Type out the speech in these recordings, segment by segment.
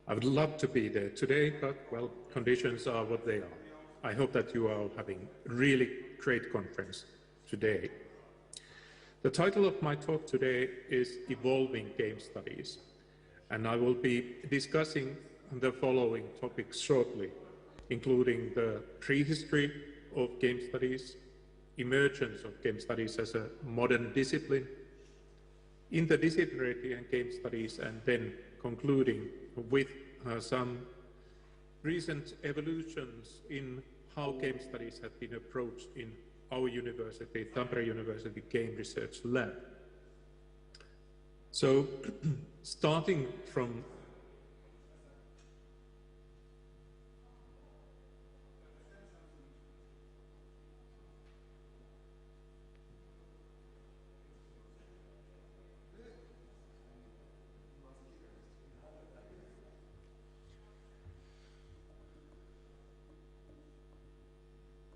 I would love to be there today, but, well, conditions are what they are. I hope that you are having a really great conference today. The title of my talk today is Evolving Game Studies, and I will be discussing the following topics shortly, including the prehistory of game studies, emergence of game studies as a modern discipline, interdisciplinarity and game studies, and then concluding with some recent evolutions in how game studies have been approached in our university, Tampere University Game Research Lab. So, starting from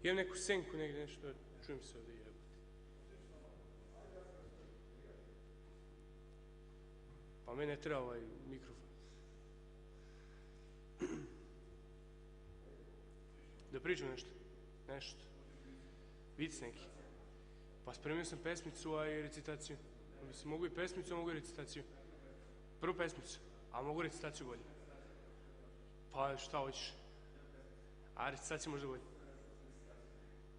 imam neku senku negdje, nešto, čujem se ovdje jebati. Pa mene ne treba ovaj mikrofon. Da pričam nešto? Nešto? Vic neki? Pa spremio sam pesmicu, a i recitaciju. Mislim, mogu i pesmicu, a mogu i recitaciju. Prvu pesmicu, a mogu recitaciju bolje. Pa šta hoćeš? A recitaciju možda bolje.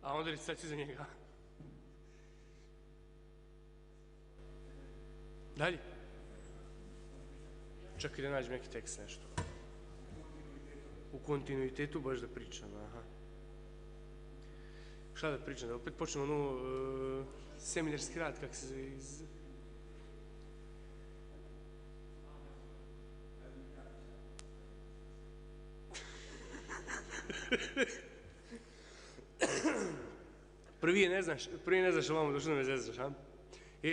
A onda recitaciju za njega. Dalje. Čekaj da nađem neki tekst, nešto. U kontinuitetu baš da pričam, aha. Šta da pričam, da opet počnem ono seminarski rad, kak se zove iz... Prvi ne znaš, ovamo došlo da me zezaš, a?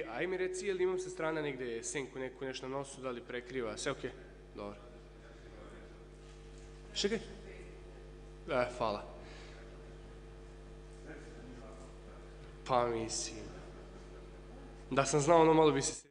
Aj mi reci, jel imam sa strana negde senku, neku nešto na nosu, da li prekriva, sve okej? Dobro. Čekaj. Hvala. Pa mislim. Da sam znao, ono malo bi se...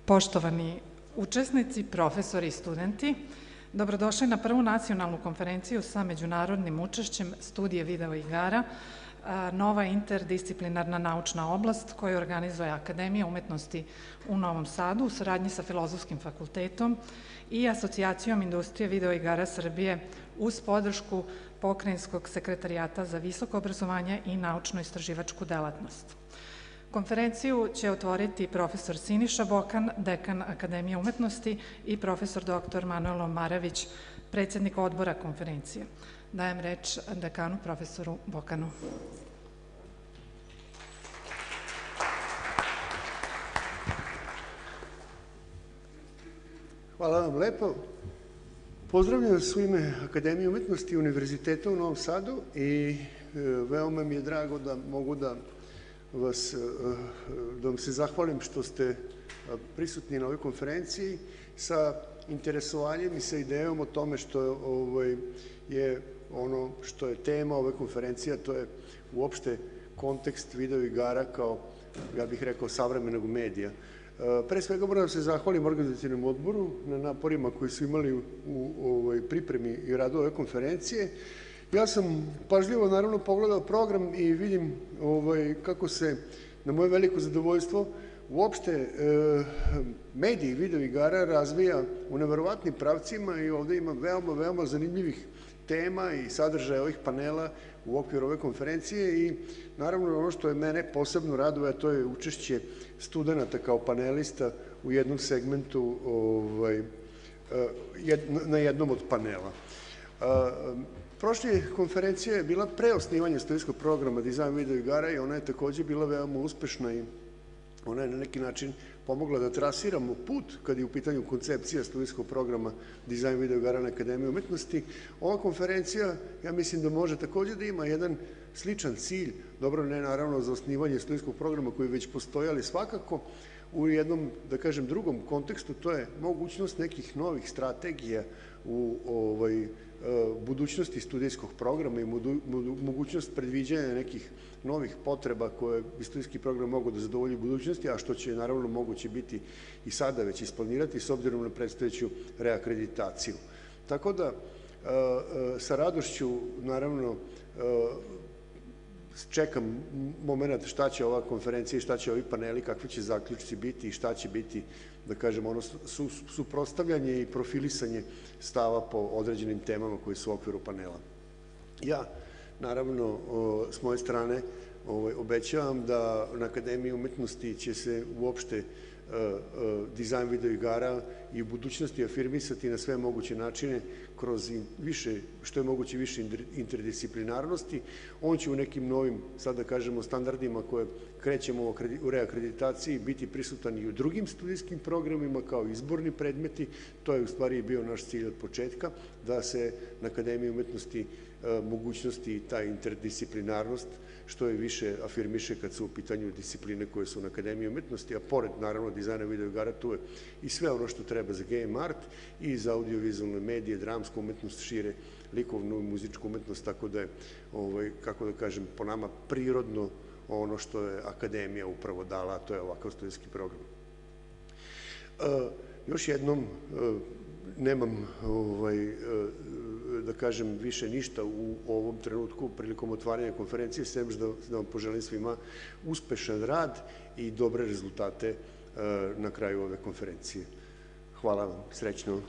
Poštovani učesnici, profesori i studenti, dobrodošli na prvu nacionalnu konferenciju sa međunarodnim učešćem Studije video igara, nova interdisciplinarna naučna oblast koju organizuje Akademija umetnosti u Novom Sadu u saradnji sa Filozofskim fakultetom i Asocijacijom industrije video igara Srbije uz podršku Pokrajinskog sekretarijata za visoko obrazovanje i naučno-istraživačku delatnost. Konferenciju će otvoriti profesor Siniša Bokan, dekan Akademije umetnosti i profesor dr. Manojlo Maravić, predsednik odbora konferencije. Dajem reč dekanu profesoru Bokanu. Hvala vam lepo. Pozdravljam vas u ime Akademije umetnosti i Univerziteta u Novom Sadu i veoma mi je drago da mogu da vam se zahvalim što ste prisutni na ovoj konferenciji sa interesovanjem i sa idejom o tome što je ono što je tema ove konferencije, a to je uopšte kontekst video igara kao, ja bih rekao, savremenog medija. Pre svega moram da se zahvalim organizacijnom odboru na naporima koji su imali u pripremi i radu ove konferencije. Ja sam pažljivo, naravno, pogledao program i vidim kako se, na moje veliko zadovoljstvo, uopšte medij video igara razvija u neverovatnim pravcima i ovde ima veoma zanimljivih tema i sadržaja ovih panela u okviru ove konferencije i naravno ono što je mene posebno raduje, to je učešće studenta kao panelista u jednom segmentu na jednom od panela. Prošla konferencija je bila pre osnivanja studijskog programa dizajn video igara i ona je takođe bila veoma uspešna i ona je na neki način pomogla da trasiramo put kad je u pitanju koncepcija studijskog programa dizajn video igara na Akademiji umetnosti. Ova konferencija, ja mislim da može takođe da ima jedan sličan cilj, dobro ne naravno za osnivanje studijskog programa koji već postoji, ali svakako u jednom, da kažem, drugom kontekstu, to je mogućnost nekih novih strategija u budućnosti studijskog programa i mogućnost predviđanja nekih novih potreba koje bi studijski program mogao da zadovolji u budućnosti, a što će naravno moguće biti i sada već isplanirati s obzirom na predstojeću reakreditaciju. Tako da, sa radošću, naravno, čekam moment šta će ova konferencija i šta će ovi paneli, kakvi će zaključci biti i šta će biti, da kažem, ono suprotstavljanje i profilisanje stava po određenim temama koji su u okviru panela. Ja, naravno, s moje strane obećavam da na Akademiji umetnosti će se uopšte dizajn video igara i u budućnosti afirmisati na sve moguće načine kroz što je moguće više interdisciplinarnosti. On će u nekim novim, sad da kažemo, standardima koje krećemo u reakreditaciji biti prisutan i u drugim studijskim programima kao izborni predmeti. To je u stvari bio naš cilj od početka, da se na Akademiji umetnosti mogućnosti i ta interdisciplinarnost što je više afirmiše kad su u pitanju discipline koje su na Akademiji umetnosti, a pored, naravno, dizajna video igara, tu je i sve ono što treba za game art i za audiovizualne medije, dramsku umetnost, šire likovnu i muzičku umetnost, tako da je, kako da kažem, po nama prirodno ono što je Akademija upravo dala, a to je ovakav studijski program. Još jednom, nemam, da kažem, više ništa u ovom trenutku prilikom otvaranja konferencije, sem da vam poželim svima uspešan rad i dobre rezultate na kraju ove konferencije. Hvala vam, srećno.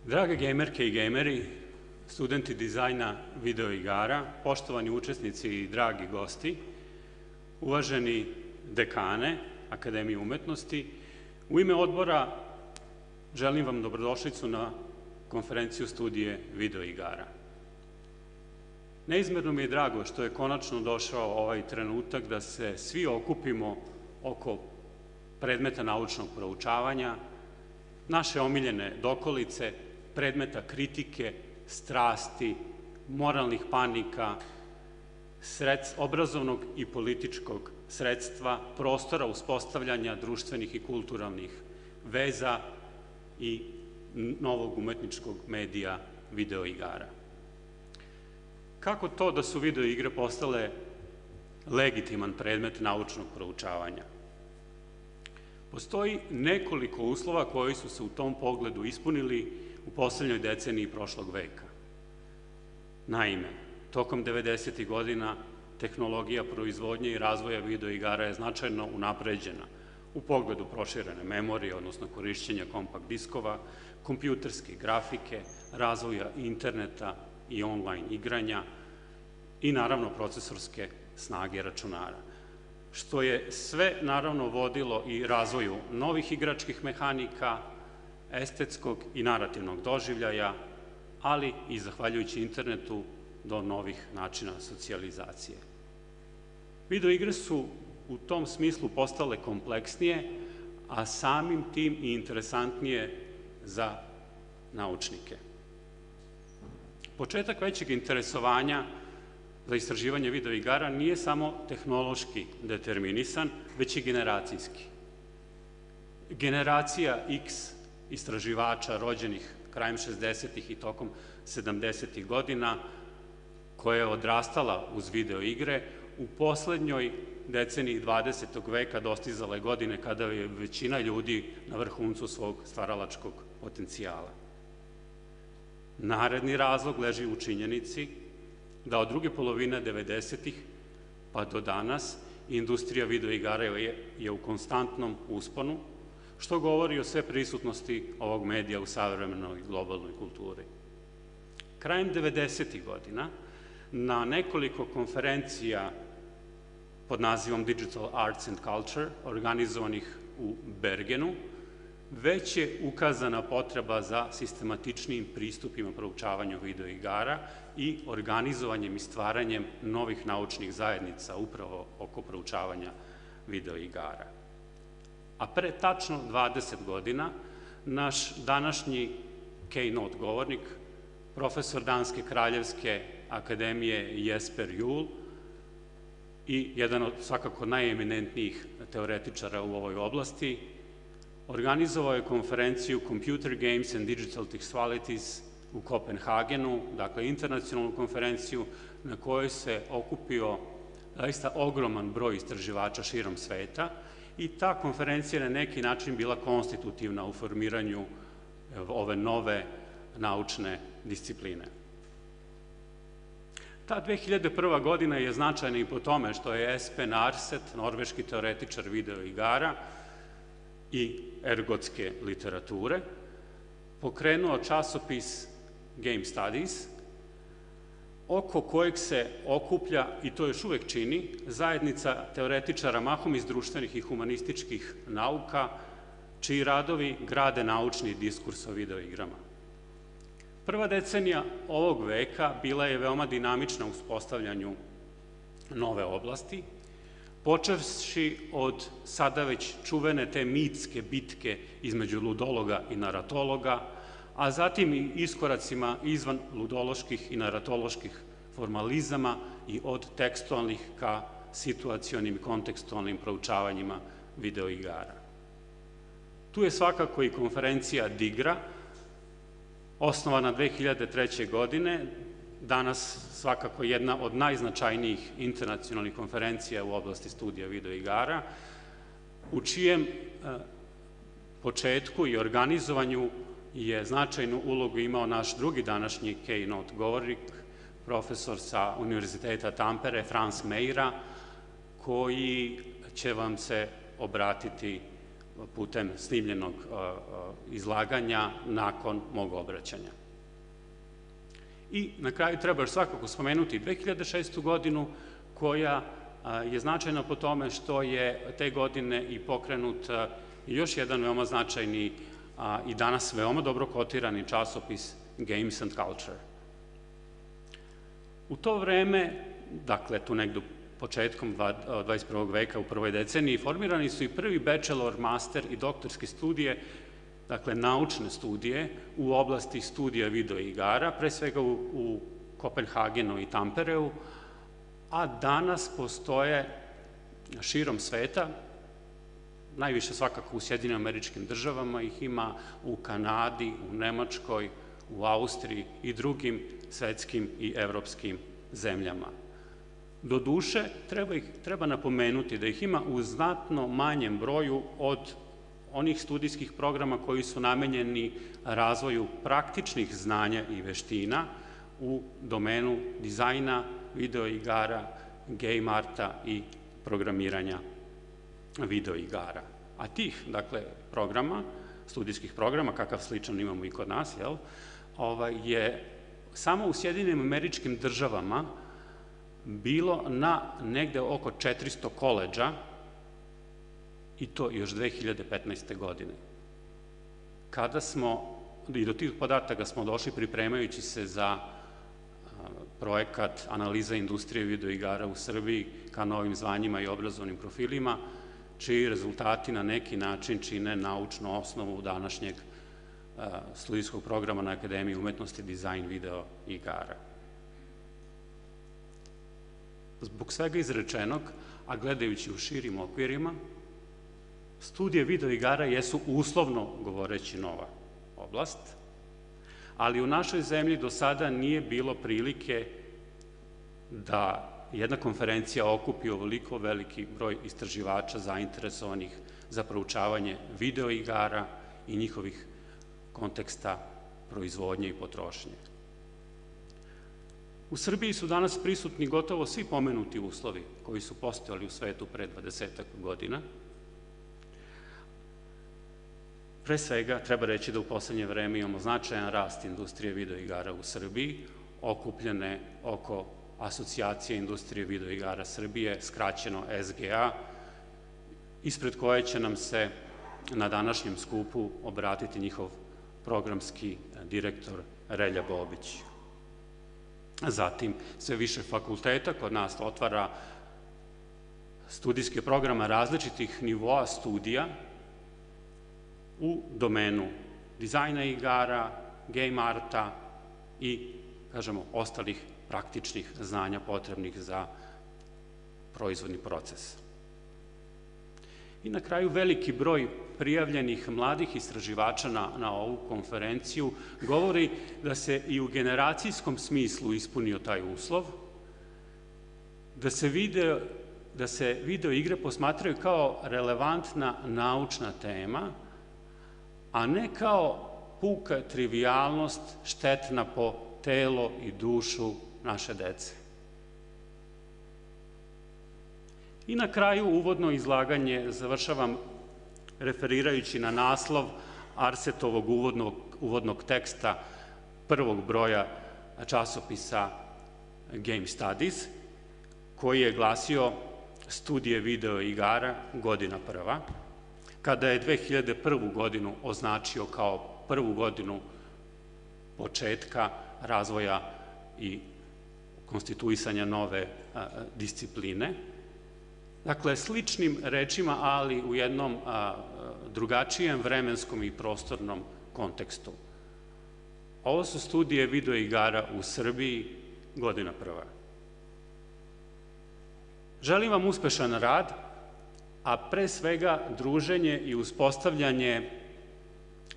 Drage gamerke i gameri, studenti dizajna video igara, poštovani učesnici i dragi gosti, uvaženi dekane Akademije umetnosti, u ime odbora želim vam dobrodošlicu na konferenciju Studije video igara. Neizmerno mi je drago što je konačno došao ovaj trenutak da se svi okupimo oko predmeta naučnog proučavanja, naše omiljene dokolice, predmeta kritike, strasti, moralnih panika, obrazovnog i političkog sredstva, prostora uspostavljanja društvenih i kulturalnih veza i novog umetničkog medija videoigara. Kako to da su videoigre postale legitiman predmet naučnog proučavanja? Postoji nekoliko uslova koji su se u tom pogledu ispunili u poslednjoj deceniji prošlog veka. Naime, tokom 90. godina tehnologija proizvodnje i razvoja videoigara je značajno unapređena u pogledu proširene memorije, odnosno korišćenja kompakt diskova, kompjuterske grafike, razvoja interneta i online igranja i naravno procesorske snage računara, što je sve naravno vodilo i razvoju novih igračkih mehanika, estetskog i narativnog doživljaja, ali i zahvaljujući internetu do novih načina socijalizacije. Videoigre su u tom smislu postale kompleksnije, a samim tim i interesantnije za naučnike. Početak većeg interesovanja za istraživanje videoigara nije samo tehnološki determinisan, već i generacijski. Generacija X istraživača rođenih krajem 60. i tokom 70. godina, koja je odrastala uz videoigre, u poslednjoj deceniji 20. veka dostizala je godine kada je većina ljudi na vrhuncu svog stvaralačkog potencijala. Naredni razlog leži u činjenici da od druge polovine 90. pa do danas industrija videoigara je u konstantnom usponu, što govori o sve prisutnosti ovog medija u savremenoj globalnoj kulturi. Krajem 90. godina na nekoliko konferencija pod nazivom Digital Arts and Culture, organizovanih u Bergenu, već je ukazana potreba za sistematičnijim pristupima proučavanju videoigara i organizovanjem i stvaranjem novih naučnih zajednica upravo oko proučavanja videoigara. A pre tačno 20 godina naš današnji keynote govornik, profesor Danske kraljevske akademije Jesper Juul i jedan od svakako najeminentnijih teoretičara u ovoj oblasti, organizovao je konferenciju Computer Games and Digital Textualities u Kopenhagenu, dakle internacionalnu konferenciju na kojoj se okupio zaista ogroman broj istraživača širom sveta i ta konferencija na neki način bila konstitutivna u formiranju ove nove naučne discipline. Ta 2001. godina je značajna i po tome što je Espen Arset, norveški teoretičar videoigara i ergotske literature, pokrenuo časopis Game Studies, oko kojeg se okuplja, i to još uvek čini, zajednica teoretičara mahom iz društvenih i humanističkih nauka, čiji radovi grade naučni diskurs o videoigrama. Prva decenija ovog veka bila je veoma dinamična u uspostavljanju nove oblasti, počevši od sada već čuvene te mitske bitke između ludologa i naratologa, a zatim i iskoracima izvan ludoloških i naratoloških formalizama i od tekstualnih ka situacionim i kontekstualnim proučavanjima videoigara. Tu je svakako i konferencija DIGRA, osnovana 2003. godine, danas svakako jedna od najznačajnijih internacionalnih konferencija u oblasti studija videoigara, u čijem početku i organizovanju je značajnu ulogu imao naš drugi današnji keynote govornik, profesor sa Univerziteta Tampere, Frans Mäyrä, koji će vam se obratiti putem snimljenog izlaganja nakon mog obraćanja. I na kraju treba još svakako spomenuti 2006. godinu, koja je značajna po tome što je te godine i pokrenut još jedan veoma značajni i danas veoma dobro kotirani časopis Games and Culture. U to vreme, dakle tu negdje početkom 21. veka u prvoj deceniji, formirani su i prvi bachelor, master i doktorske studije, dakle naučne studije u oblasti studija videoigara, pre svega u Kopenhagenu i Tampereu, a danas postoje širom sveta, najviše svakako u Sjedinim Američkim Državama, ih ima u Kanadi, u Nemačkoj, u Austriji i drugim svetskim i evropskim zemljama. Doduše, treba napomenuti da ih ima u znatno manjem broju od onih studijskih programa koji su namenjeni razvoju praktičnih znanja i veština u domenu dizajna, video igara, game arta i programiranja video igara. A tih, dakle, programa, studijskih programa, kakav sličan imamo i kod nas, je samo u Sjedinim Američkim Državama bilo na negde oko 400 koledža, i to još 2015. godine. Kada smo, i do tih podataka smo došli pripremajući se za projekat analiza industrije video igara u Srbiji ka novim zvanjima i obrazovnim profilima, čiji rezultati na neki način čine naučnu osnovu današnjeg studijskog programa na Akademiji umetnosti, dizajn video igara. Zbog svega izrečenog, a gledajući u širim okvirima, studije video igara jesu uslovno govoreći nova oblast, ali u našoj zemlji do sada nije bilo prilike da jedna konferencija okupi ovoliko veliki broj istraživača zainteresovanih za proučavanje video igara i njihovih konteksta proizvodnje i potrošnje. U Srbiji su danas prisutni gotovo svi pomenuti uslovi koji su postojali u svetu pre 20-ak godina. Pre svega, treba reći da u poslednje vreme imamo značajan rast industrije video igara u Srbiji, okupljene oko Asocijacije industrije video igara Srbije, skraćeno SGA, ispred koje će nam se na današnjem skupu obratiti njihov programski direktor Relja Bobić. Zatim, sve više fakulteta kod nas otvara studijske programa različitih nivoa studija u domenu dizajna igara, game arta i, kažemo, ostalih praktičnih znanja potrebnih za proizvodni proces. I na kraju veliki broj prijavljenih mladih istraživača na ovu konferenciju govori da se i u generacijskom smislu ispunio taj uslov, da se video igre posmatraju kao relevantna naučna tema, a ne kao puka trivijalnost štetna po telo i dušu naše dece. I na kraju uvodno izlaganje završavam referirajući na naslov Arsetovog uvodnog teksta prvog broja časopisa Game Studies, koji je glasio Studije video igara, godina prva, kada je 2001. godinu označio kao prvu godinu početka razvoja i konstituisanja nove discipline. Dakle, sličnim rečima, ali u jednom drugačijem vremenskom i prostornom kontekstu. Ovo su studije video igara u Srbiji, godina prva. Želim vam uspešan rad, a pre svega druženje i uspostavljanje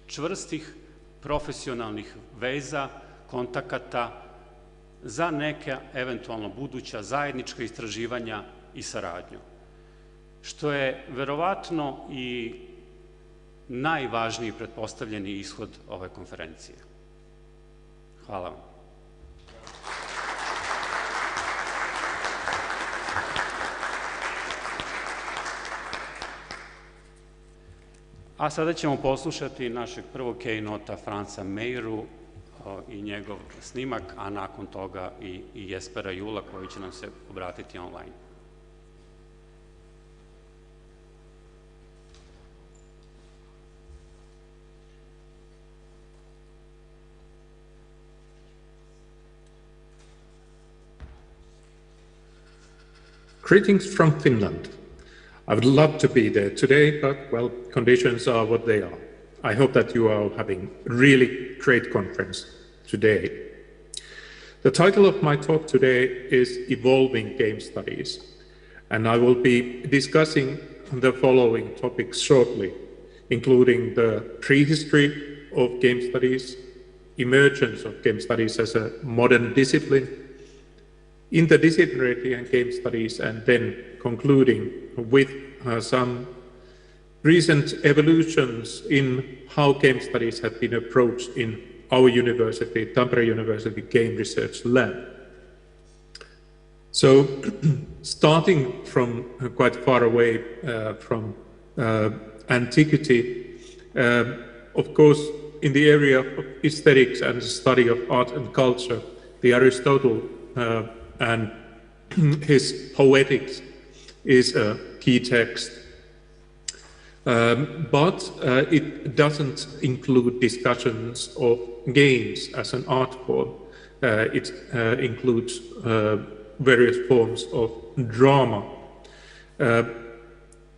čvrstih profesionalnih veza, kontakata za neka eventualno buduća zajednička istraživanja i saradnju, što je verovatno i najvažniji pretpostavljeni ishod ove konferencije. Hvala vam. A sada ćemo poslušati našeg prvog keynote-a Fransa Mäyrä i njegov snimak, a nakon toga i Jespera Juula koji će nam se obratiti online. Greetings from Finland. I would love to be there today, but, well, conditions are what they are. I hope that you are having really great conference today. The title of my talk today is Evolving Game Studies, and I will be discussing the following topics shortly, including the prehistory of game studies, emergence of game studies as a modern discipline, interdisciplinarity and game studies, and then concluding with some recent evolutions in how game studies have been approached in our university, Tampere University Game Research Lab. So, starting from quite far away from antiquity, of course, in the area of aesthetics and the study of art and culture, the Aristotle and his Poetics is a key text. But it doesn't include discussions of games as an art form. It includes various forms of drama.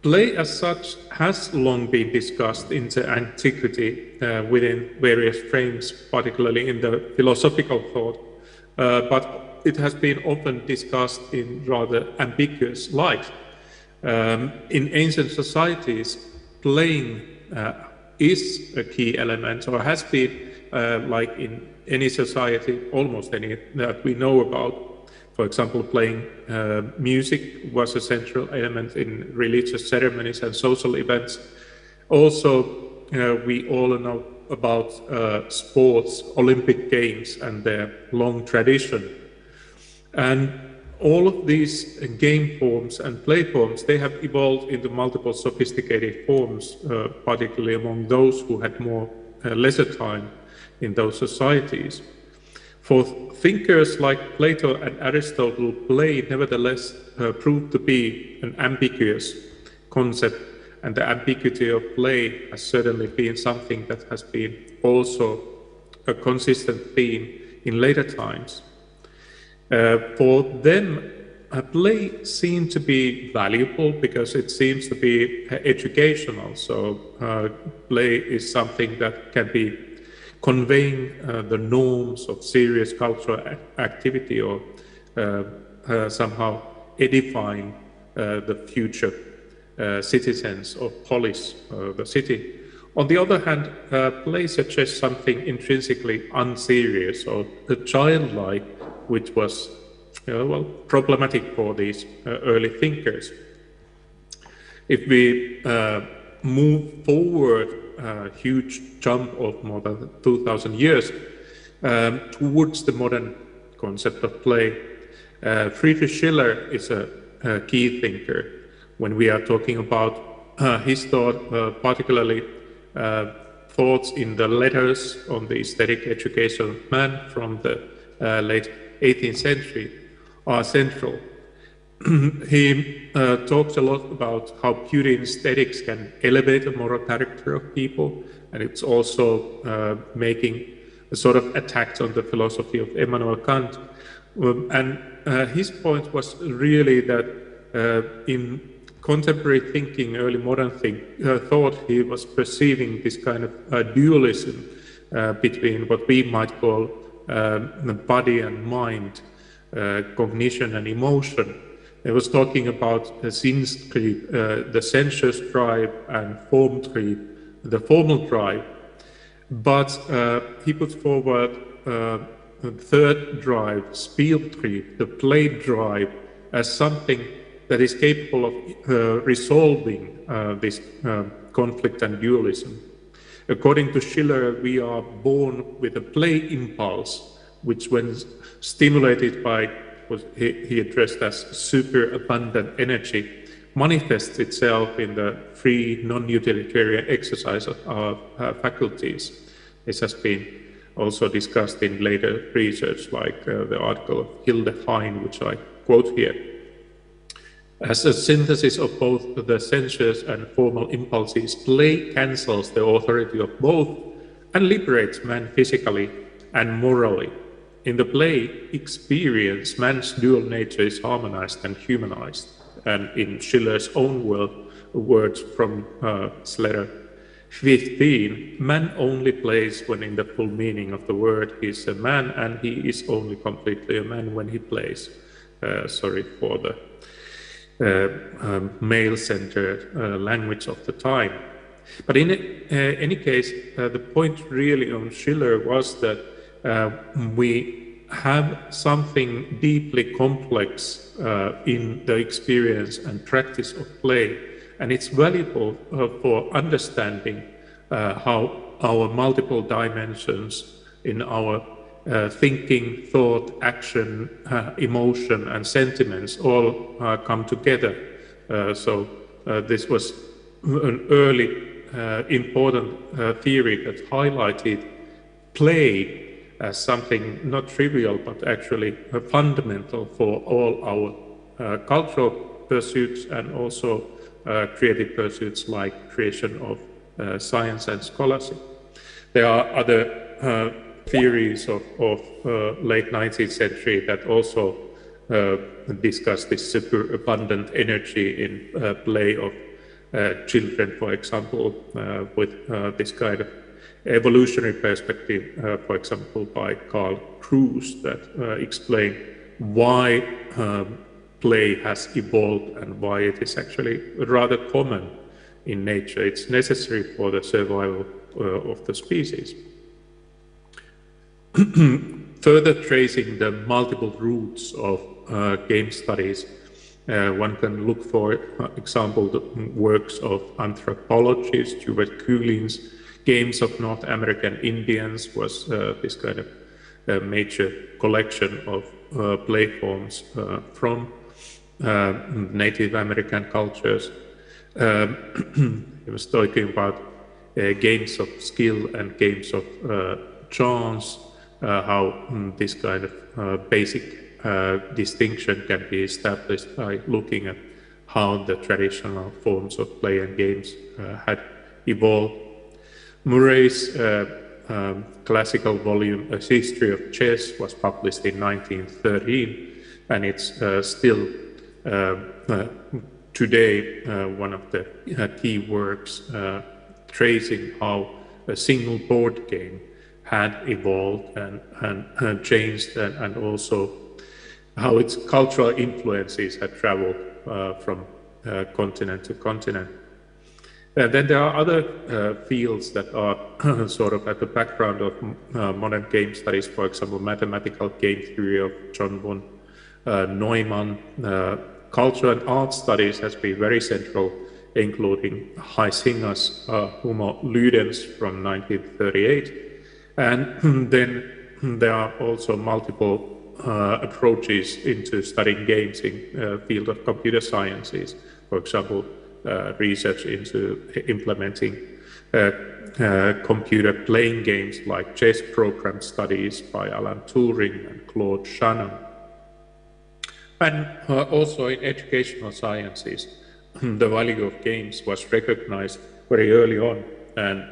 Play as such has long been discussed in the antiquity within various frames, particularly in the philosophical thought, but it has been often discussed in rather ambiguous light. In ancient societies, playing is a key element, or has been, like in any society, almost any that we know about. For example, playing music was a central element in religious ceremonies and social events. Also, we all know about sports, Olympic Games, and their long tradition. And all of these game forms and play forms, they have evolved into multiple sophisticated forms, particularly among those who had more lesser time in those societies. For thinkers like Plato and Aristotle, play nevertheless proved to be an ambiguous concept, and the ambiguity of play has certainly been something that has been also a consistent theme in later times. For them, play seemed to be valuable because it seems to be educational. So play is something that can be conveying the norms of serious cultural activity, or somehow edifying the future citizens of polis, the city. On the other hand, play suggests something intrinsically unserious or childlike, which was well, problematic for these early thinkers. If we move forward a huge jump of more than 2,000 years towards the modern concept of play, Friedrich Schiller is a key thinker when we are talking about his thought, particularly thoughts in the letters on the aesthetic education of man from the late 18th century are central. He talks a lot about how beauty and aesthetics can elevate the moral character of people, and it's also making a sort of attacks on the philosophy of Immanuel Kant. And his point was really that in contemporary thinking, early modern thought, he was perceiving this kind of dualism between what we might call the body and mind, cognition and emotion. He was talking about the Sinnstrieb, the sensuous drive, and Formtrieb, the formal drive. But he put forward the third drive, Spieltrieb, the play drive, as something that is capable of resolving this conflict and dualism. According to Schiller, we are born with a play impulse, which when stimulated by what he addressed as superabundant energy, manifests itself in the free, non-utilitarian exercise of our faculties. This has been also discussed in later research, like the article of Hilde Hein, which I quote here. As a synthesis of both the sensuous and formal impulses, play cancels the authority of both and liberates man physically and morally. In the play experience, man's dual nature is harmonized and humanized. And in Schiller's own words from his letter, 15, man only plays when in the full meaning of the word he's a man, and he is only completely a man when he plays. Sorry for the male-centered language of the time. But in any case, the point really on Schiller was that we have something deeply complex in the experience and practice of play, and it's valuable for understanding how our multiple dimensions in our thinking, thought, action, emotion, and sentiments all come together. So this was an early important theory that highlighted play as something not trivial, but actually fundamental for all our cultural pursuits and also creative pursuits like creation of science and scholarship. There are other theories of late 19th century that also discuss this superabundant energy in play of children, for example, with this kind of evolutionary perspective, for example, by Karl Cruz, that explain why play has evolved and why it is actually rather common in nature. It's necessary for the survival of the species. Further tracing the multiple roots of game studies, one can look for example the works of anthropologists. Stuart Coulin's Games of North American Indians was this kind of major collection of play forms from Native American cultures. He was talking about games of skill and games of chance, how this kind of basic distinction can be established by looking at how the traditional forms of play and games had evolved. Murray's classical volume, A History of Chess, was published in 1913, and it's still today one of the key works tracing how a single board game had evolved and changed, and also how its cultural influences had traveled from continent to continent. Then there are other fields that are sort of at the background of modern game studies, for example, mathematical game theory of John von Neumann. Culture and art studies has been very central, including Huizinga's Homo Ludens from 1938. And then there are also multiple approaches into studying games in the field of computer sciences. For example, research into implementing computer playing games like chess program studies by Alan Turing and Claude Shannon. And also in educational sciences, the value of games was recognized very early on, and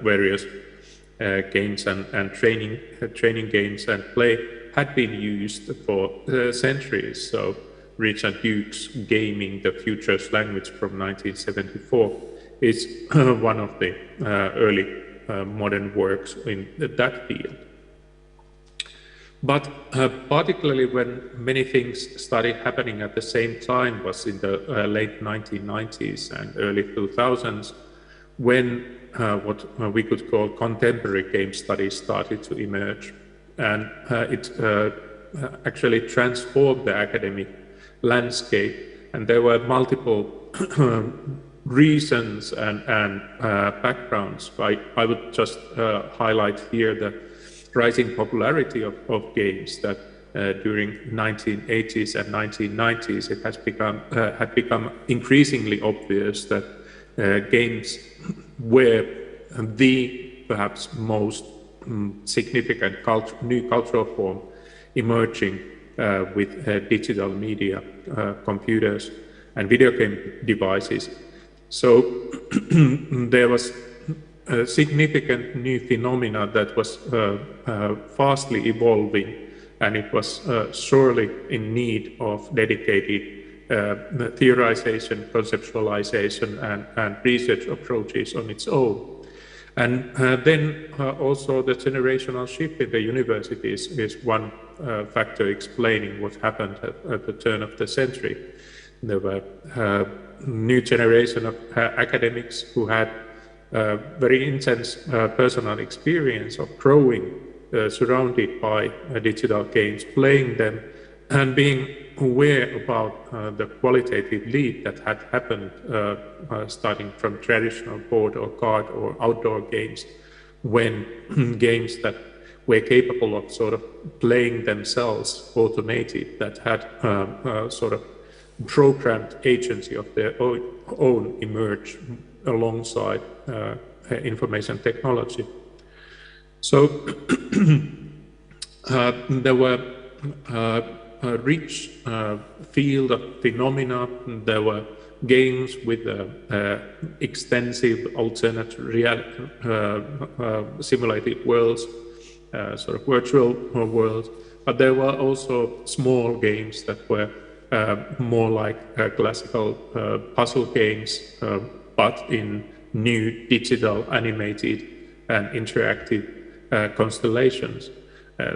various games and training games and play had been used for centuries. So Richard Duke's Gaming the Future's Language from 1974 is one of the early modern works in that field. But particularly when many things started happening at the same time was in the late 1990s and early 2000s, when what we could call contemporary game studies started to emerge. And it actually transformed the academic landscape, and there were multiple reasons and backgrounds. I would just highlight here the rising popularity of games, that during 1980s and 1990s it has had become increasingly obvious that games were the perhaps most significant new cultural form emerging with digital media, computers and video game devices. So there was a significant new phenomena that was fastly evolving, and it was sorely in need of dedicated theorization, conceptualization, and research approaches on its own. And then also the generational shift in the universities is one factor explaining what happened at the turn of the century. There were new generation of academics who had very intense personal experience of growing surrounded by digital games, playing them, and being aware about the qualitative leap that had happened starting from traditional board or card or outdoor games, when games that were capable of sort of playing themselves automated, that had sort of programmed agency of their own emerge alongside information technology. So there were a rich field of phenomena. There were games with extensive alternate simulated worlds, sort of virtual worlds, but there were also small games that were more like classical puzzle games, but in new digital animated and interactive constellations.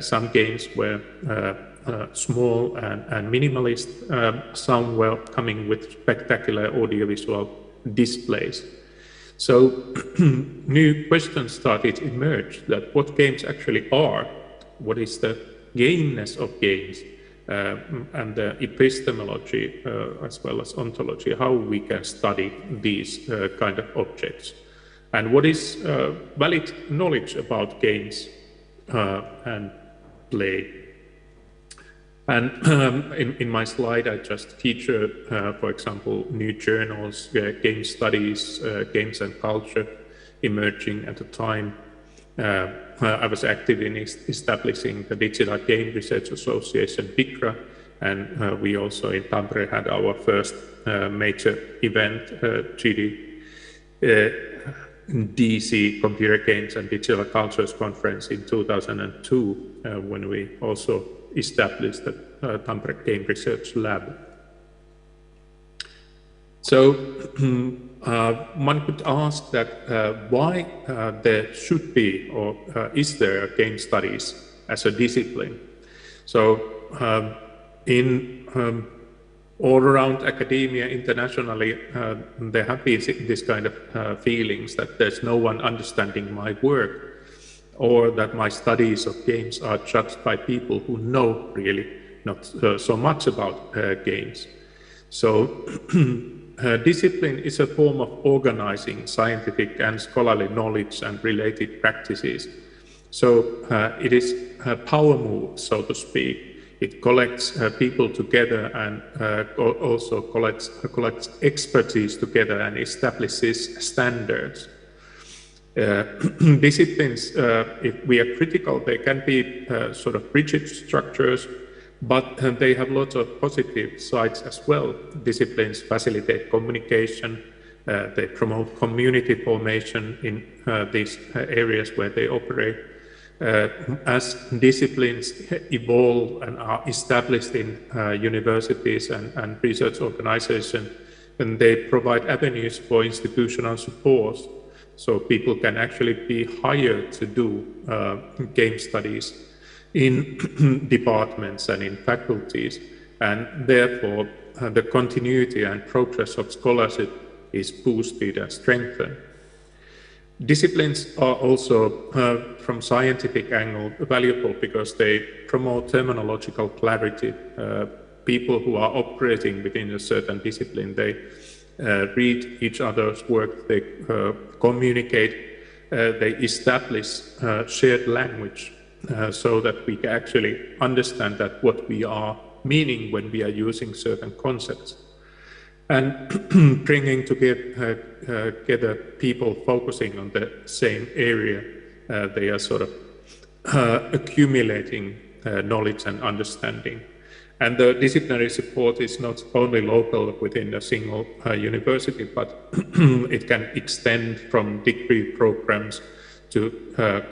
Some games were small and minimalist, some were coming with spectacular audiovisual displays. So new questions started to emerge, that what games actually are, what is the gameness of games, and the epistemology as well as ontology, how we can study these kind of objects, and what is valid knowledge about games and play. And in my slide, I just feature, for example, new journals, game studies, games and culture emerging at the time. I was active in establishing the Digital Game Research Association, DIGRA, and we also in Tampere had our first major event, DC Computer Games and Digital Cultures Conference in 2002, when we also established the Tampere Game Research Lab. So one could ask that why there should be, or is there, game studies as a discipline? So in all around academia internationally, there have been this kind of feelings that there's no one understanding my work, or that my studies of games are judged by people who know really not so much about games. So discipline is a form of organizing scientific and scholarly knowledge and related practices. So it is a power move, so to speak. It collects people together and also collects expertise together and establishes standards. Disciplines, if we are critical, they can be sort of rigid structures, but they have lots of positive sides as well. Disciplines facilitate communication, they promote community formation in these areas where they operate. As disciplines evolve and are established in universities and research organizations, and they provide avenues for institutional support. So people can actually be hired to do game studies in departments and in faculties, and therefore the continuity and progress of scholarship is boosted and strengthened. Disciplines are also, from scientific angle, valuable because they promote terminological clarity. People who are operating within a certain discipline, they read each other's work, they communicate, they establish shared language so that we can actually understand that what we are meaning when we are using certain concepts. And bringing together people focusing on the same area, they are sort of accumulating knowledge and understanding. And the disciplinary support is not only local within a single university, but it can extend from degree programs to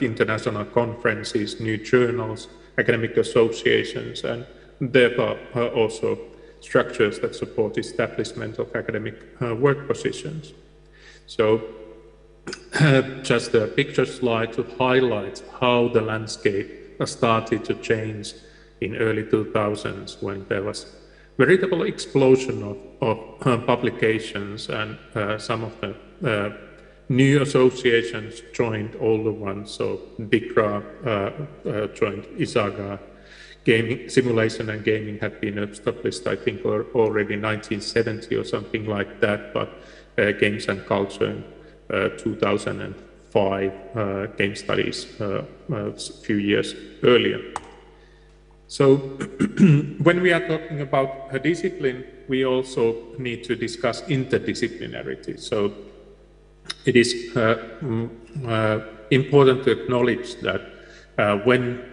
international conferences, new journals, academic associations, and therefore also structures that support establishment of academic work positions. So just a picture slide to highlight how the landscape started to change in early 2000s, when there was veritable explosion of publications, and some of the new associations joined older ones. So Prva joined Isaga. Gaming, simulation and gaming had been established, I think, already 1970 or something like that, but games and culture in 2005, game studies a few years earlier. So when we are talking about a discipline, we also need to discuss interdisciplinarity. So it is important to acknowledge that when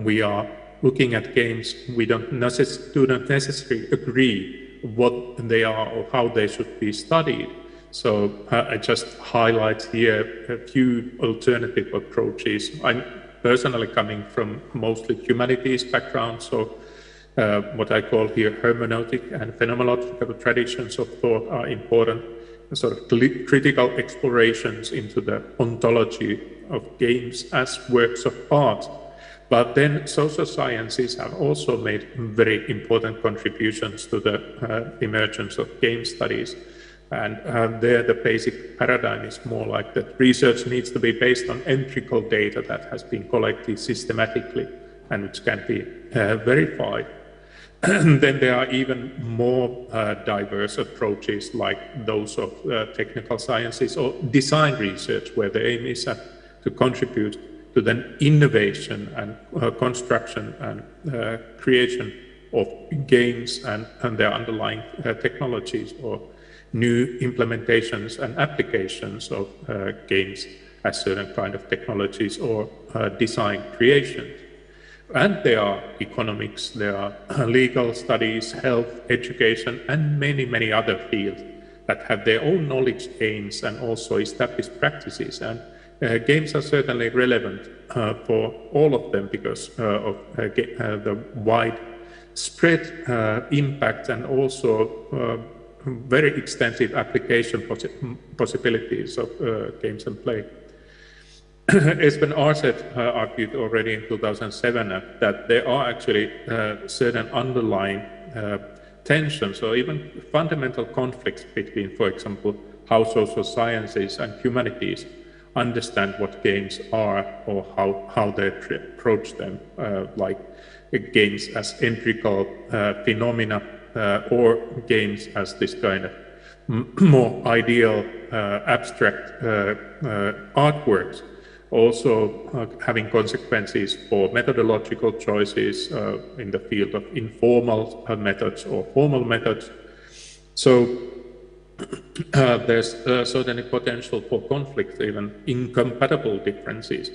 we are looking at games, we do not necessarily agree what they are or how they should be studied. So I just highlight here a few alternative approaches. I'm personally coming from mostly humanities background, so what I call here hermeneutic and phenomenological traditions of thought are important, sort of critical explorations into the ontology of games as works of art. But then social sciences have also made very important contributions to the emergence of game studies. And there the basic paradigm is more like that research needs to be based on empirical data that has been collected systematically and which can be verified. And then there are even more diverse approaches like those of technical sciences or design research, where the aim is to contribute to the innovation and construction and creation of games and their underlying technologies, or new implementations and applications of games as certain kind of technologies or design creation. And there are economics, there are legal studies, health, education, and many, many other fields that have their own knowledge aims and also established practices. And games are certainly relevant for all of them because of the widespread impact and also very extensive application possibilities of games and play. Jesper Juul argued already in 2007 that there are actually certain underlying tensions or even fundamental conflicts between, for example, how social sciences and humanities understand what games are or how they approach them, like games as empirical phenomena or games as this kind of more ideal abstract artworks, also having consequences for methodological choices in the field of informal methods or formal methods. So there's certainly potential for conflict, even incompatible differences.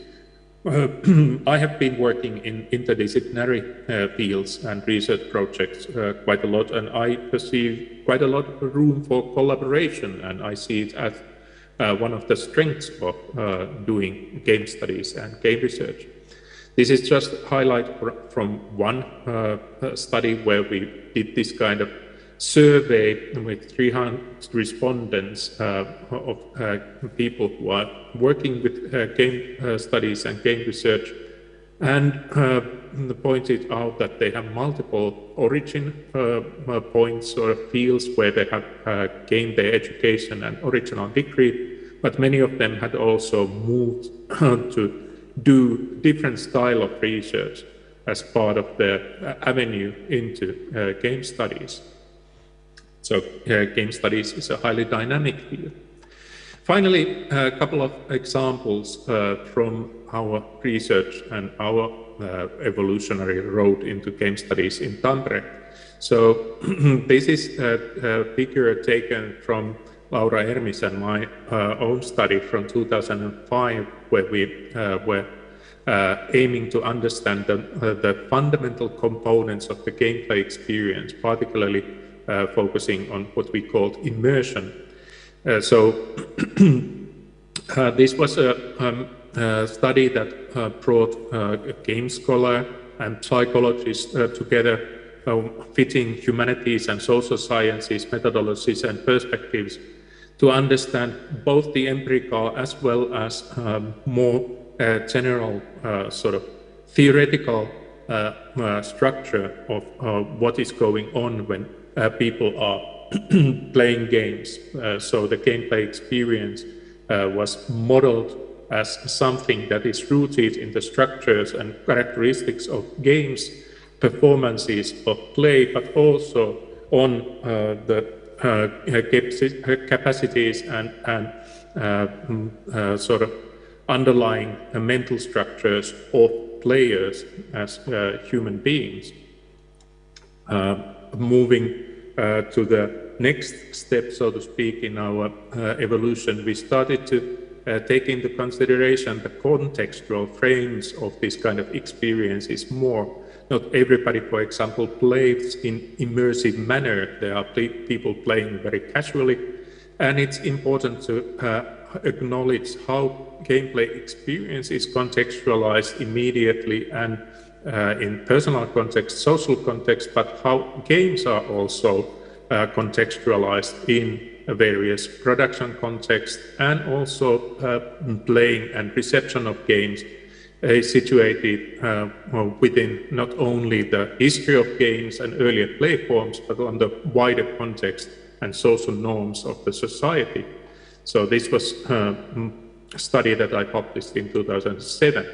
I have been working in interdisciplinary fields and research projects quite a lot, and I perceive quite a lot of room for collaboration, and I see it as one of the strengths of doing game studies and game research. This is just a highlight from one study where we did this kind of survey with 300 respondents of people who are working with game studies and game research, and pointed out that they have multiple origin points or fields where they have gained their education and original degree, but many of them had also moved to do different style of research as part of their avenue into game studies. So game studies is a highly dynamic field. Finally, a couple of examples from our research and our evolutionary road into game studies in Tampere. So this is a figure taken from Laura Ermis and my own study from 2005, where we were aiming to understand the fundamental components of the gameplay experience, particularly focusing on what we called immersion. So this was a study that brought a game scholar and psychologists together fitting humanities and social sciences, methodologies and perspectives to understand both the empirical as well as more general sort of theoretical structure of what is going on when people are playing games. So the gameplay experience was modeled as something that is rooted in the structures and characteristics of games, performances of play, but also on the capacities and sort of underlying mental structures of players as human beings. Moving to the next step, so to speak, in our evolution, we started to take into consideration the contextual frames of this kind of experiences more. Not everybody, for example, plays in immersive manner. There are people playing very casually, and it's important to acknowledge how gameplay experience is contextualized immediately and in personal context, social context, but how games are also contextualized in various production contexts, and also playing and reception of games is situated within not only the history of games and earlier play forms, but on the wider context and social norms of the society. So this was a study that I published in 2007.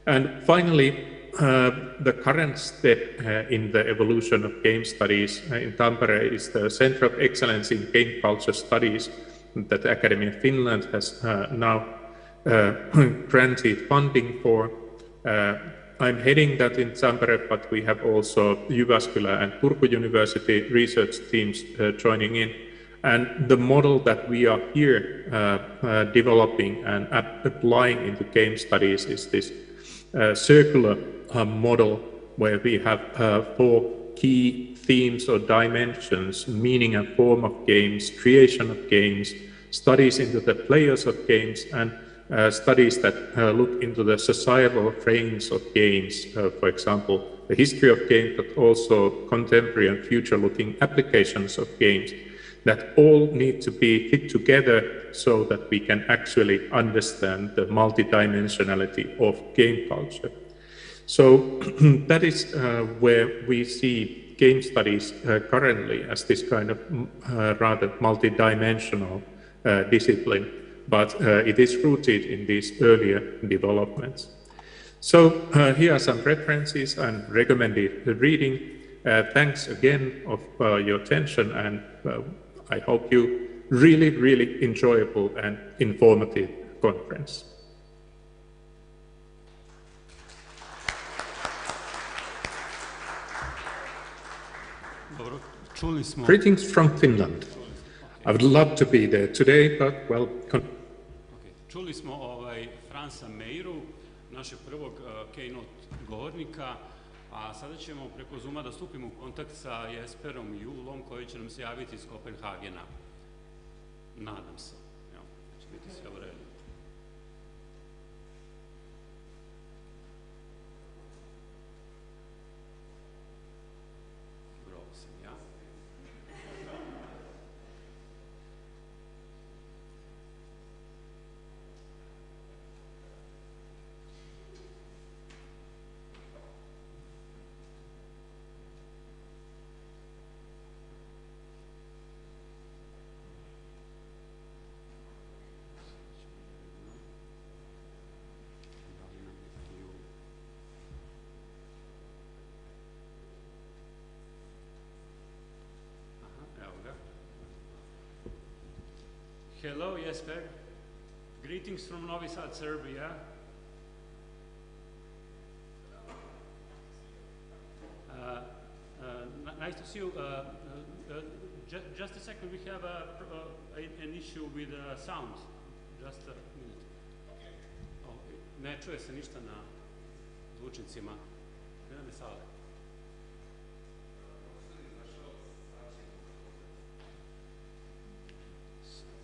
And finally, the current step in the evolution of game studies in Tampere is the Center of Excellence in Game Culture Studies that the Akademia Finland has now granted funding for. I'm heading that in Tampere, but we have also Jyväskylä and Turku University research teams joining in. And the model that we are here developing and applying into game studies is this circular model where we have 4 key themes or dimensions: meaning and form of games, creation of games, studies into the players of games, and studies that look into the societal frames of games, for example, the history of games, but also contemporary and future-looking applications of games, that all need to be fit together so that we can actually understand the multidimensionality of game culture. So that is where we see game studies currently as this kind of rather multidimensional discipline, but it is rooted in these earlier developments. So here are some references and recommended reading. Thanks again of your attention, and I hope you really enjoyable and informative conference. Greetings from Finland. I would love to be there today, but well... Čuli smo Fransa Mäyrä, našeg prvog keynote govornika, a sada ćemo preko Zooma da stupimo u kontakt sa Jesperom Juulom, koji će nam se javiti iz Kopenhagena. Nadam se. Evo, će biti sve u redu. Hello, Jesper. Greetings from Novi Sad, Serbia. Nice to see you. Just a second, we have an issue with sound. Just a minute. Ne čuje se ništa na zvučnicima. Nema me sale.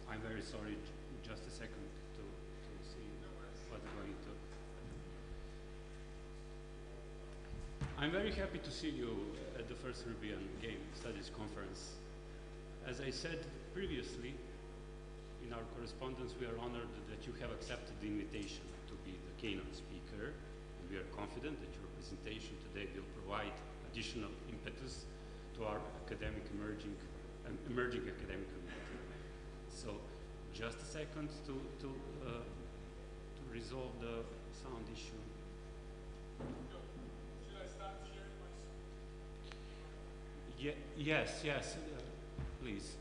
I'm very sorry, just a second to see what's going to. I'm very happy to see you at the first Serbian Game Studies Conference. As I said previously, in our correspondence, we are honored that you have accepted the invitation to be the keynote speaker, and we are confident that your presentation today will provide additional impetus to our emerging academic community. So, just a second to resolve the sound issue. Should I start sharing my screen? Yes, please.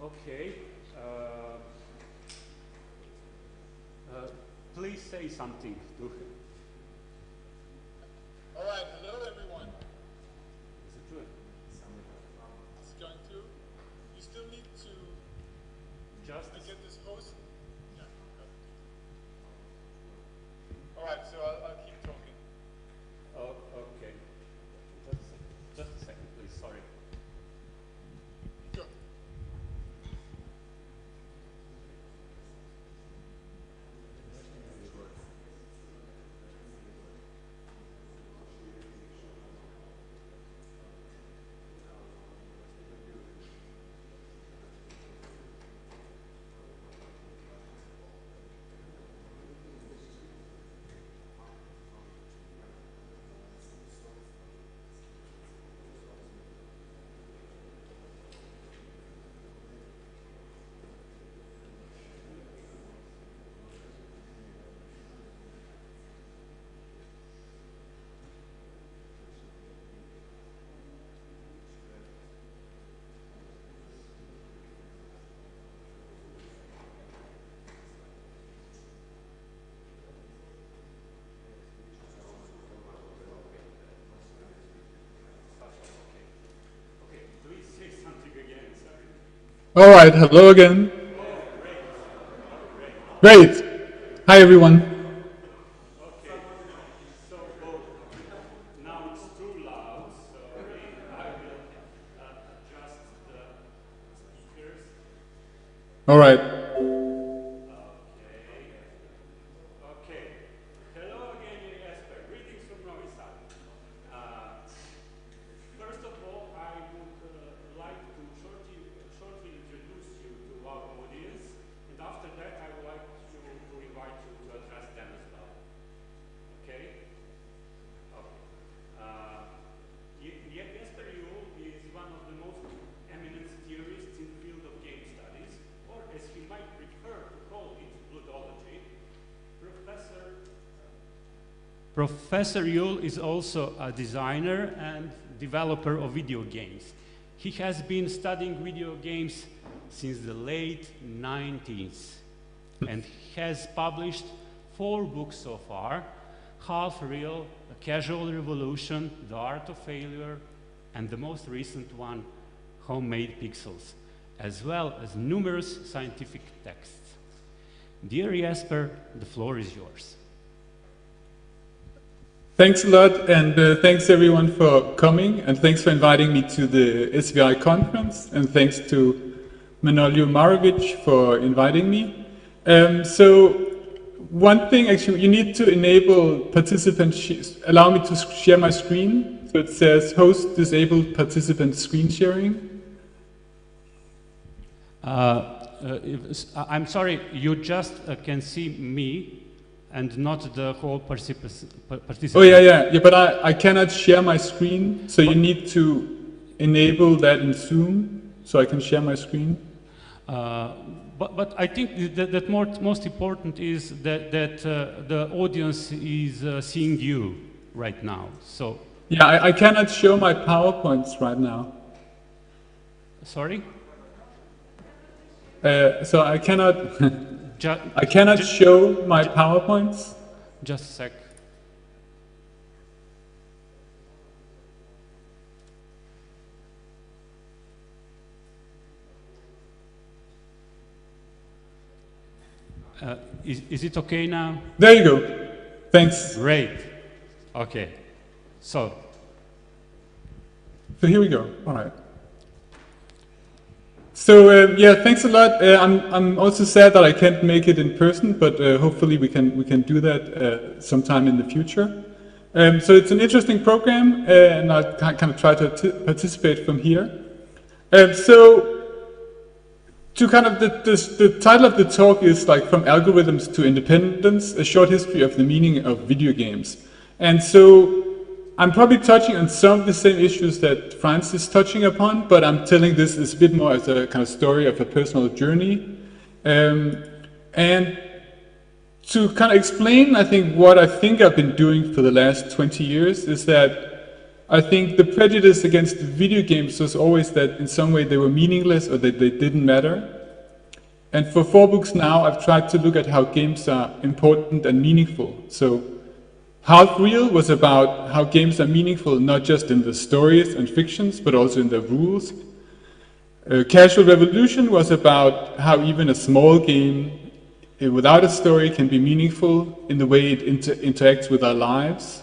Okay. Please say something to him. All right, hello everyone. Is it true? It's going to. You still need to Just get this host. Yeah. All right, so I'll keep talking. oh, okay. Just a second, please. Sorry. Go. All right, hello again. Great. Hi, everyone. Okay. So now it's too loud. Sorry, I will adjust the speakers. All right. Okay. Hello again, Jesper. Greetings from Novi Sad. First of all, I would like to shortly introduce you to our audience, and after that, I would like to invite you to address them as well. Okay? Jesper Juul is one of the most eminent theorists in the field of game studies, or as he might prefer to call it, ludology. Professor Juul is also a designer and developer of video games. He has been studying video games since the late 90s and has published 4 books so far: Half Real, A Casual Revolution, The Art of Failure, and the most recent one, Homemade Pixels, as well as numerous scientific texts. Dear Jesper, the floor is yours. Thanks a lot, and thanks everyone for coming, and thanks for inviting me to the SVI conference, and thanks to Manojlo Maravić for inviting me. So one thing, actually, you need to enable participants, allow me to share my screen. So it says host disabled participant screen sharing. I'm sorry, you just can see me and not the whole participant. Oh yeah, but I cannot share my screen, so you need to enable that in Zoom. so I can share my screen? But I think that most important is that the audience is seeing you right now. So yeah, I cannot show my PowerPoints right now. Sorry? So I cannot I cannot show my PowerPoints. Just a sec. Is it okay now? There you go. Thanks. Great. Okay. So here we go. All right. So yeah, thanks a lot. I'm also sad that I can't make it in person, but hopefully we can do that sometime in the future. So it's an interesting program, and I'll kind of try to participate from here. So to kind of the title of the talk is like From Algorithms to Independence: A Short History of the Meaning of Video Games. And so I'm probably touching on some of the same issues that Frans is touching upon, but I'm telling this a bit more as a kind of story of a personal journey. And to kind of explain, I think, what I think I've been doing for the last 20 years is that I think the prejudice against video games was always that in some way they were meaningless or that they didn't matter. And for 4 books now, I've tried to look at how games are important and meaningful. So Half Real was about how games are meaningful, not just in the stories and fictions, but also in the rules. Casual Revolution was about how even a small game without a story can be meaningful in the way it interacts with our lives.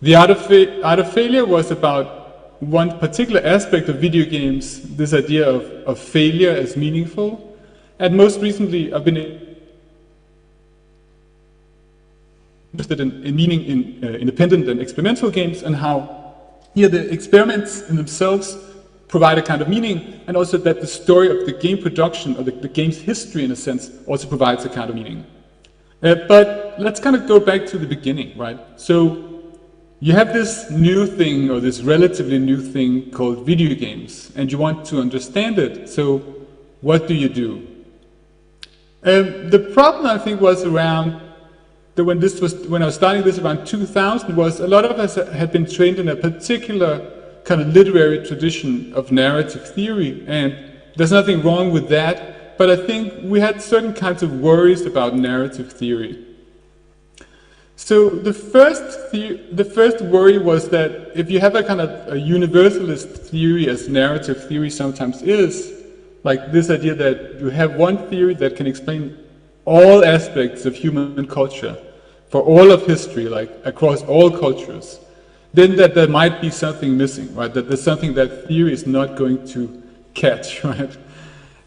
The Art of Failure was about one particular aspect of video games, this idea of failure as meaningful. And most recently, I've been interested in meaning in independent and experimental games, and how here the experiments in themselves provide a kind of meaning, and also that the story of the game production, or the game's history in a sense, also provides a kind of meaning. But let's kind of go back to the beginning, right? So you have this new thing, or this relatively new thing called video games, and you want to understand it. So what do you do? The problem, I think, was around when I was starting this around 2000, was a lot of us had been trained in a particular kind of literary tradition of narrative theory, and there's nothing wrong with that, but I think we had certain kinds of worries about narrative theory. So the first worry was that if you have a kind of a universalist theory, as narrative theory sometimes is, like this idea that you have one theory that can explain all aspects of human culture for all of history, like across all cultures, then that there might be something missing, right? That there's something that theory is not going to catch, right?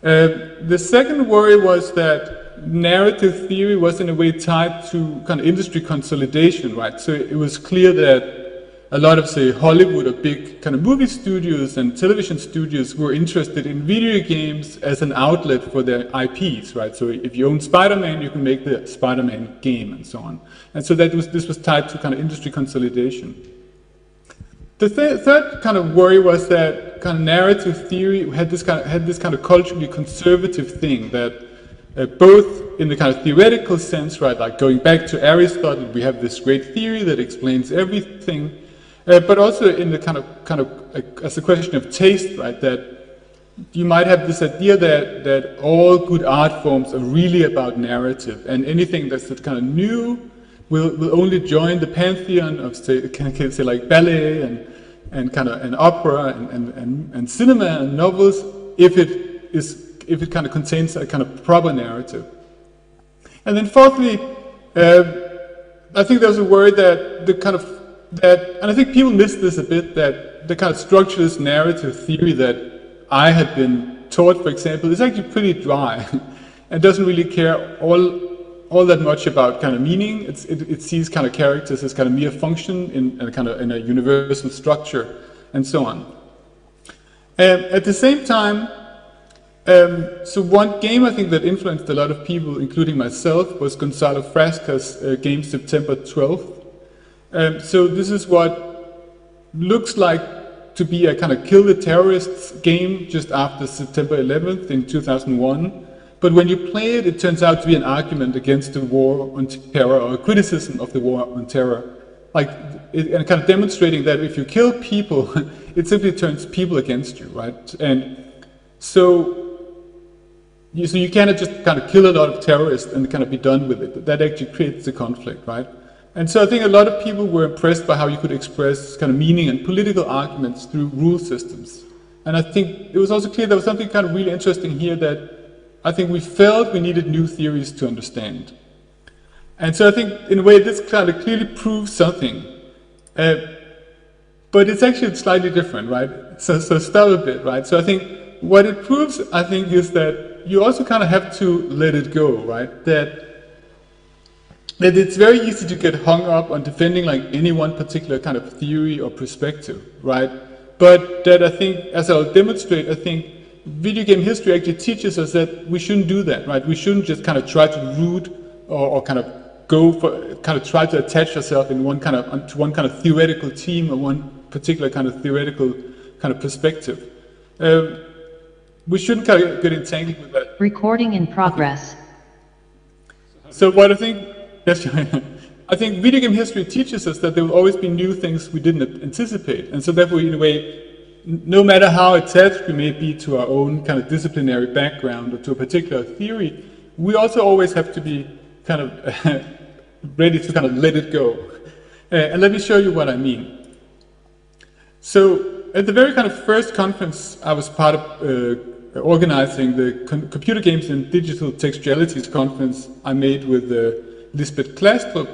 The second worry was that narrative theory was in a way tied to kind of industry consolidation, right? So it was clear that a lot of, say, Hollywood or big kind of movie studios and television studios were interested in video games as an outlet for their IPs, right? So if you own Spider-Man, you can make the Spider-Man game and so on. And so this was tied to kind of industry consolidation. The third kind of worry was that kind of narrative theory had this kind of culturally conservative thing that both in the kind of theoretical sense, right, like going back to Aristotle, we have this great theory that explains everything, but also in the kind of as a question of taste, right, that you might have this idea that all good art forms are really about narrative, and anything that's kind of new will only join the pantheon of, say like ballet and kind of an opera and cinema and novels if it kind of contains a kind of proper narrative. And then fourthly, I think there's a worry that and I think people miss this a bit, that the kind of structuralist narrative theory that I had been taught, for example, is actually pretty dry and doesn't really care all that much about kind of meaning. It sees kind of characters as kind of mere function in a universal structure and so on. At the same time, so one game I think that influenced a lot of people, including myself, was Gonzalo Frasca's game September 12th. So this is what looks like to be a kind of kill the terrorists game just after September 11th in 2001. But when you play it, it turns out to be an argument against the war on terror, or a criticism of the war on terror. And kind of demonstrating that if you kill people, it simply turns people against you, right? And so you cannot just kind of kill a lot of terrorists and kind of be done with it. That actually creates the conflict, right? And so I think a lot of people were impressed by how you could express kind of meaning and political arguments through rule systems. And I think it was also clear there was something kind of really interesting here that I think we felt we needed new theories to understand. And so I think in a way this kind of clearly proves something. But it's actually slightly different, right? So stop a bit, right? So I think what it proves, I think, is that you also kind of have to let it go, right? That it's very easy to get hung up on defending like any one particular kind of theory or perspective, right? But that I think, as I'll demonstrate, I think video game history actually teaches us that we shouldn't do that, right? We shouldn't just kind of try to root or kind of go for, kind of try to attach yourself in one kind of, to one kind of theoretical team or one particular kind of theoretical kind of perspective. We shouldn't kind of get entangled with that. Recording in progress. So what I think, yes, I think video game history teaches us that there will always be new things we didn't anticipate. And so therefore, in a way, no matter how attached we may be to our own kind of disciplinary background or to a particular theory, we also always have to be kind of ready to kind of let it go. And let me show you what I mean. So at the very kind of first conference I was part of organizing, the Computer Games and Digital Textualities conference I made with Lisbeth Klastrup.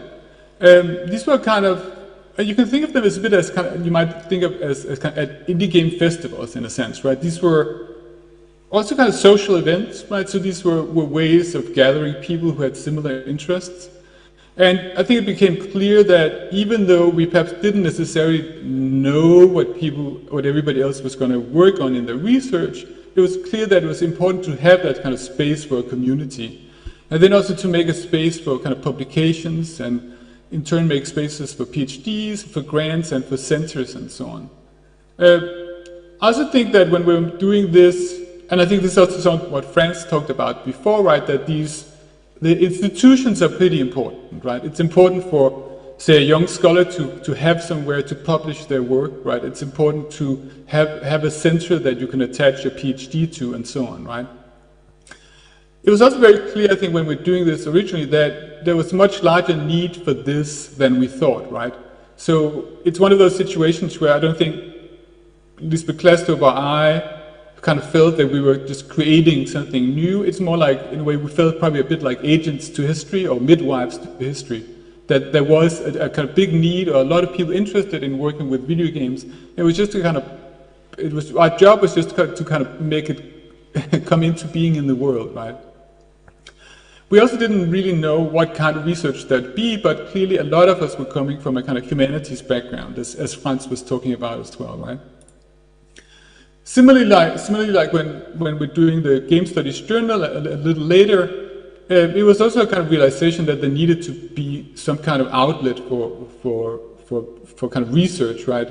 These were kind of, you can think of them as a bit as kind of, you might think of as kind of indie game festivals in a sense, right? These were also kind of social events, right? So these were ways of gathering people who had similar interests. And I think it became clear that even though we perhaps didn't necessarily know what everybody else was going to work on in their research, it was clear that it was important to have that kind of space for a community. And then also to make a space for kind of publications and in turn make spaces for PhDs, for grants and for centers and so on. I also think that when we're doing this, and I think this is also something what Frans talked about before, right, that the institutions are pretty important, right? It's important for, say, a young scholar to have somewhere to publish their work, right? It's important to have a center that you can attach a PhD to and so on, right? It was also very clear, I think, when we're doing this originally, that there was much larger need for this than we thought, right? So it's one of those situations where I don't think Lisbeth Klastrup or I kind of felt that we were just creating something new. It's more like, in a way, we felt probably a bit like agents to history or midwives to history. That there was a kind of big need or a lot of people interested in working with video games. It was just to kind of, our job was just to kind of make it come into being in the world, right? We also didn't really know what kind of research that'd be, but clearly a lot of us were coming from a kind of humanities background, as Frans was talking about as well, right? Similarly, like when we're doing the Game Studies Journal a little later, it was also a kind of realization that there needed to be some kind of outlet for kind of research, right?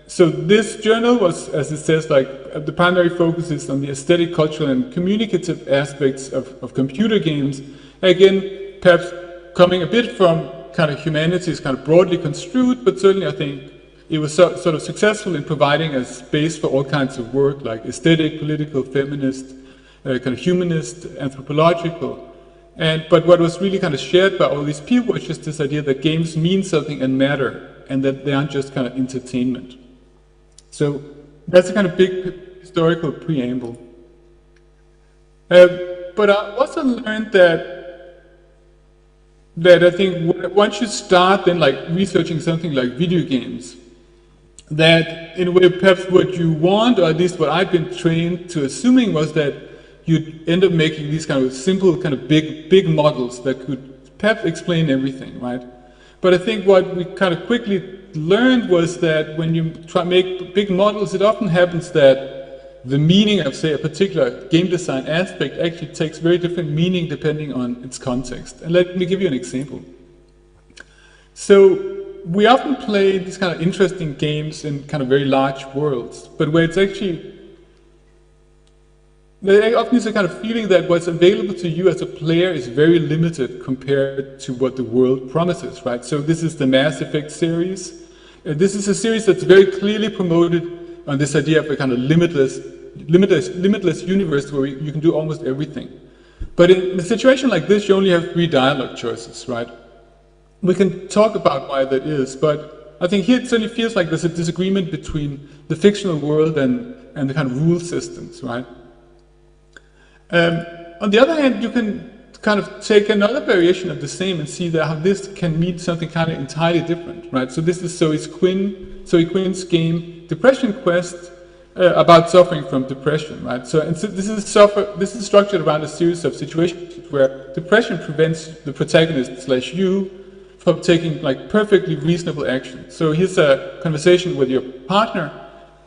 So this journal was, as it says, like the primary focus is on the aesthetic, cultural, and communicative aspects of computer games. Again, perhaps coming a bit from kind of humanities, kind of broadly construed, but certainly I think it was sort of successful in providing a space for all kinds of work, like aesthetic, political, feminist, kind of humanist, anthropological. But what was really kind of shared by all these people was just this idea that games mean something and matter, and that they aren't just kind of entertainment. So that's a kind of big historical preamble. But I also learned that I think once you start then like researching something like video games, that in a way perhaps what you want, or at least what I've been trained to assuming, was that you'd end up making these kind of simple, kind of big models that could perhaps explain everything, right? But I think what we kind of quickly learned was that when you try to make big models, it often happens that the meaning of, say, a particular game design aspect actually takes very different meaning depending on its context. And let me give you an example. So we often play these kind of interesting games in kind of very large worlds, but where it's actually, there often is a kind of feeling that what's available to you as a player is very limited compared to what the world promises, right? So this is the Mass Effect series. This is a series that's very clearly promoted on this idea of a kind of limitless universe where you can do almost everything. But in a situation like this, you only have 3 dialogue choices, right? We can talk about why that is, but I think here it certainly feels like there's a disagreement between the fictional world and the kind of rule systems, right? On the other hand, you can kind of take another variation of the same and see that how this can mean something kind of entirely different, right? So this is Zoe Quinn's game, Depression Quest, about suffering from depression, right? So this is structured around a series of situations where depression prevents the protagonist / you from taking like perfectly reasonable action. So here's a conversation with your partner,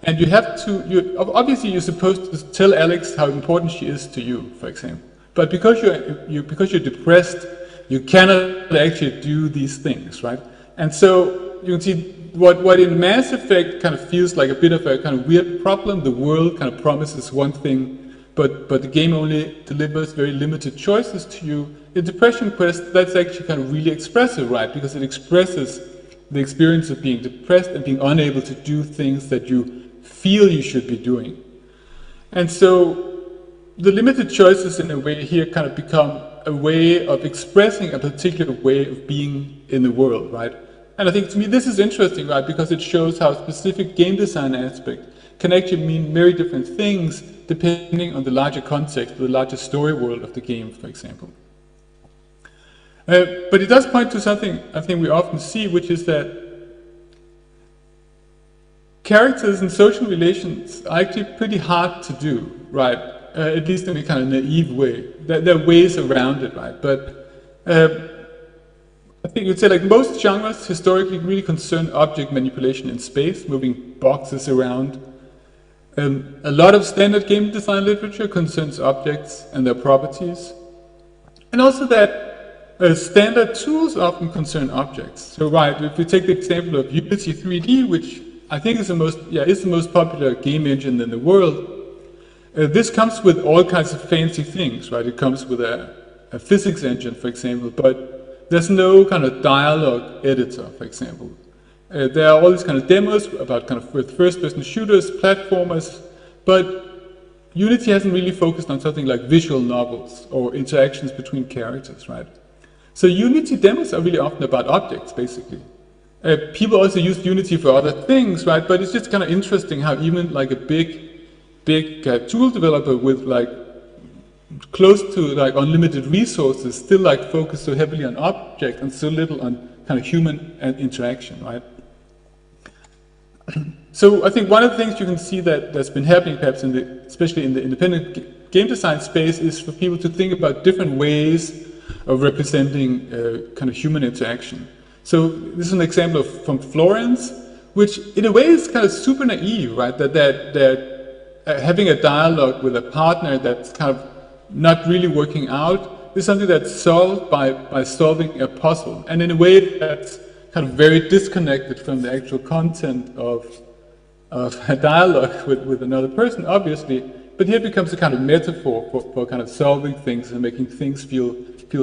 and you have to, obviously you're supposed to tell Alex how important she is to you, for example. But because you're depressed, you cannot actually do these things, right? And so you can see what in Mass Effect kind of feels like a bit of a kind of weird problem. The world kind of promises one thing, but the game only delivers very limited choices to you. In Depression Quest, that's actually kind of really expressive, right? Because it expresses the experience of being depressed and being unable to do things that you feel you should be doing. And so the limited choices in a way here kind of become a way of expressing a particular way of being in the world, right? And I think to me this is interesting, right? Because it shows how a specific game design aspect can actually mean very different things depending on the larger context, the larger story world of the game, for example. But it does point to something I think we often see, which is that characters and social relations are actually pretty hard to do, right? At least in a kind of naive way. There are ways around it, right? But I think you'd say like most genres historically really concern object manipulation in space, moving boxes around. A lot of standard game design literature concerns objects and their properties. And also that standard tools often concern objects. So right, if we take the example of Unity 3D, which I think is the most popular game engine in the world, this comes with all kinds of fancy things, right? It comes with a physics engine, for example, but there's no kind of dialogue editor, for example. There are all these kind of demos about kind of with first-person shooters, platformers, but Unity hasn't really focused on something like visual novels or interactions between characters, right? So Unity demos are really often about objects, basically. People also use Unity for other things, right? But it's just kind of interesting how even like a big tool developer with like close to like unlimited resources still like focus so heavily on object and so little on kind of human interaction, right? So I think one of the things you can see that's been happening perhaps especially in the independent game design space is for people to think about different ways of representing kind of human interaction. So this is an example from Florence, which in a way is kind of super naive, right? That they're having a dialogue with a partner that's kind of not really working out is something that's solved by solving a puzzle. And in a way that's kind of very disconnected from the actual content of a dialogue with another person, obviously. But here it becomes a kind of metaphor for kind of solving things and making things feel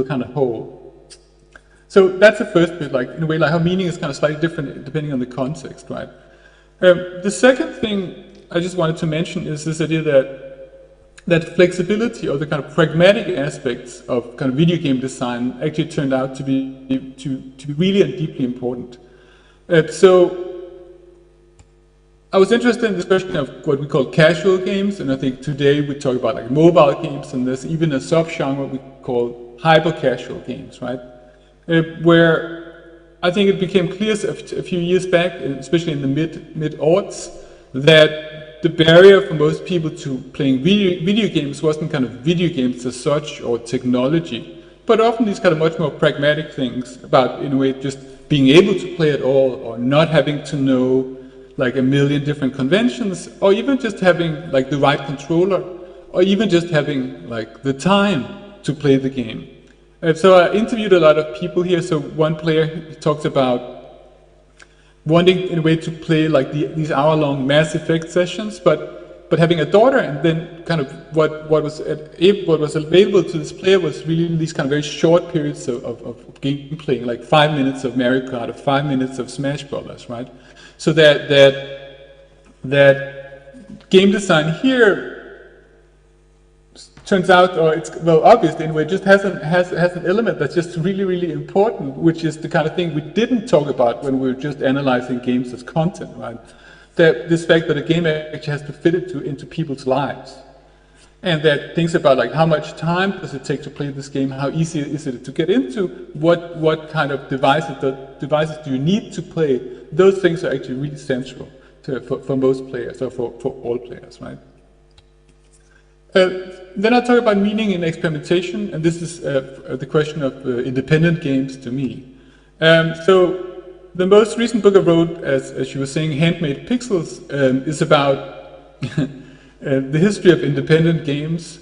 kind of whole. So that's the first bit, like in a way, like how meaning is kind of slightly different depending on the context, right? The second thing I just wanted to mention is this idea that flexibility or the kind of pragmatic aspects of kind of video game design actually turned out to be really and deeply important. So I was interested in this question of what we call casual games, and I think today we talk about like mobile games, and there's even a subgenre we call hyper-casual games, right? Where I think it became clear a few years back, especially in the mid-aughts, that the barrier for most people to playing video games wasn't kind of video games as such or technology, but often these kind of much more pragmatic things about, in a way, just being able to play at all or not having to know like a million different conventions, or even just having like the right controller, or even just having like the time to play the game. So I interviewed a lot of people here. So one player talks about wanting in a way to play like these hour-long Mass Effect sessions, but having a daughter, and then kind of what was available to this player was really these kind of very short periods of game playing, like 5 minutes of Mario Kart or 5 minutes of Smash Brothers, right? So that game design here turns out, or it's, well, obviously in a way, just has an element that's just really, really important, which is the kind of thing we didn't talk about when we were just analyzing games as content, right? This fact that a game actually has to fit into people's lives. And that things about like how much time does it take to play this game, how easy is it to get into, what kind of devices do you need to play, those things are actually really central for most players, or for all players, right? Then I'll talk about meaning in experimentation, and this is the question of independent games to me. So the most recent book I wrote, as you were saying, Handmade Pixels, is about the history of independent games.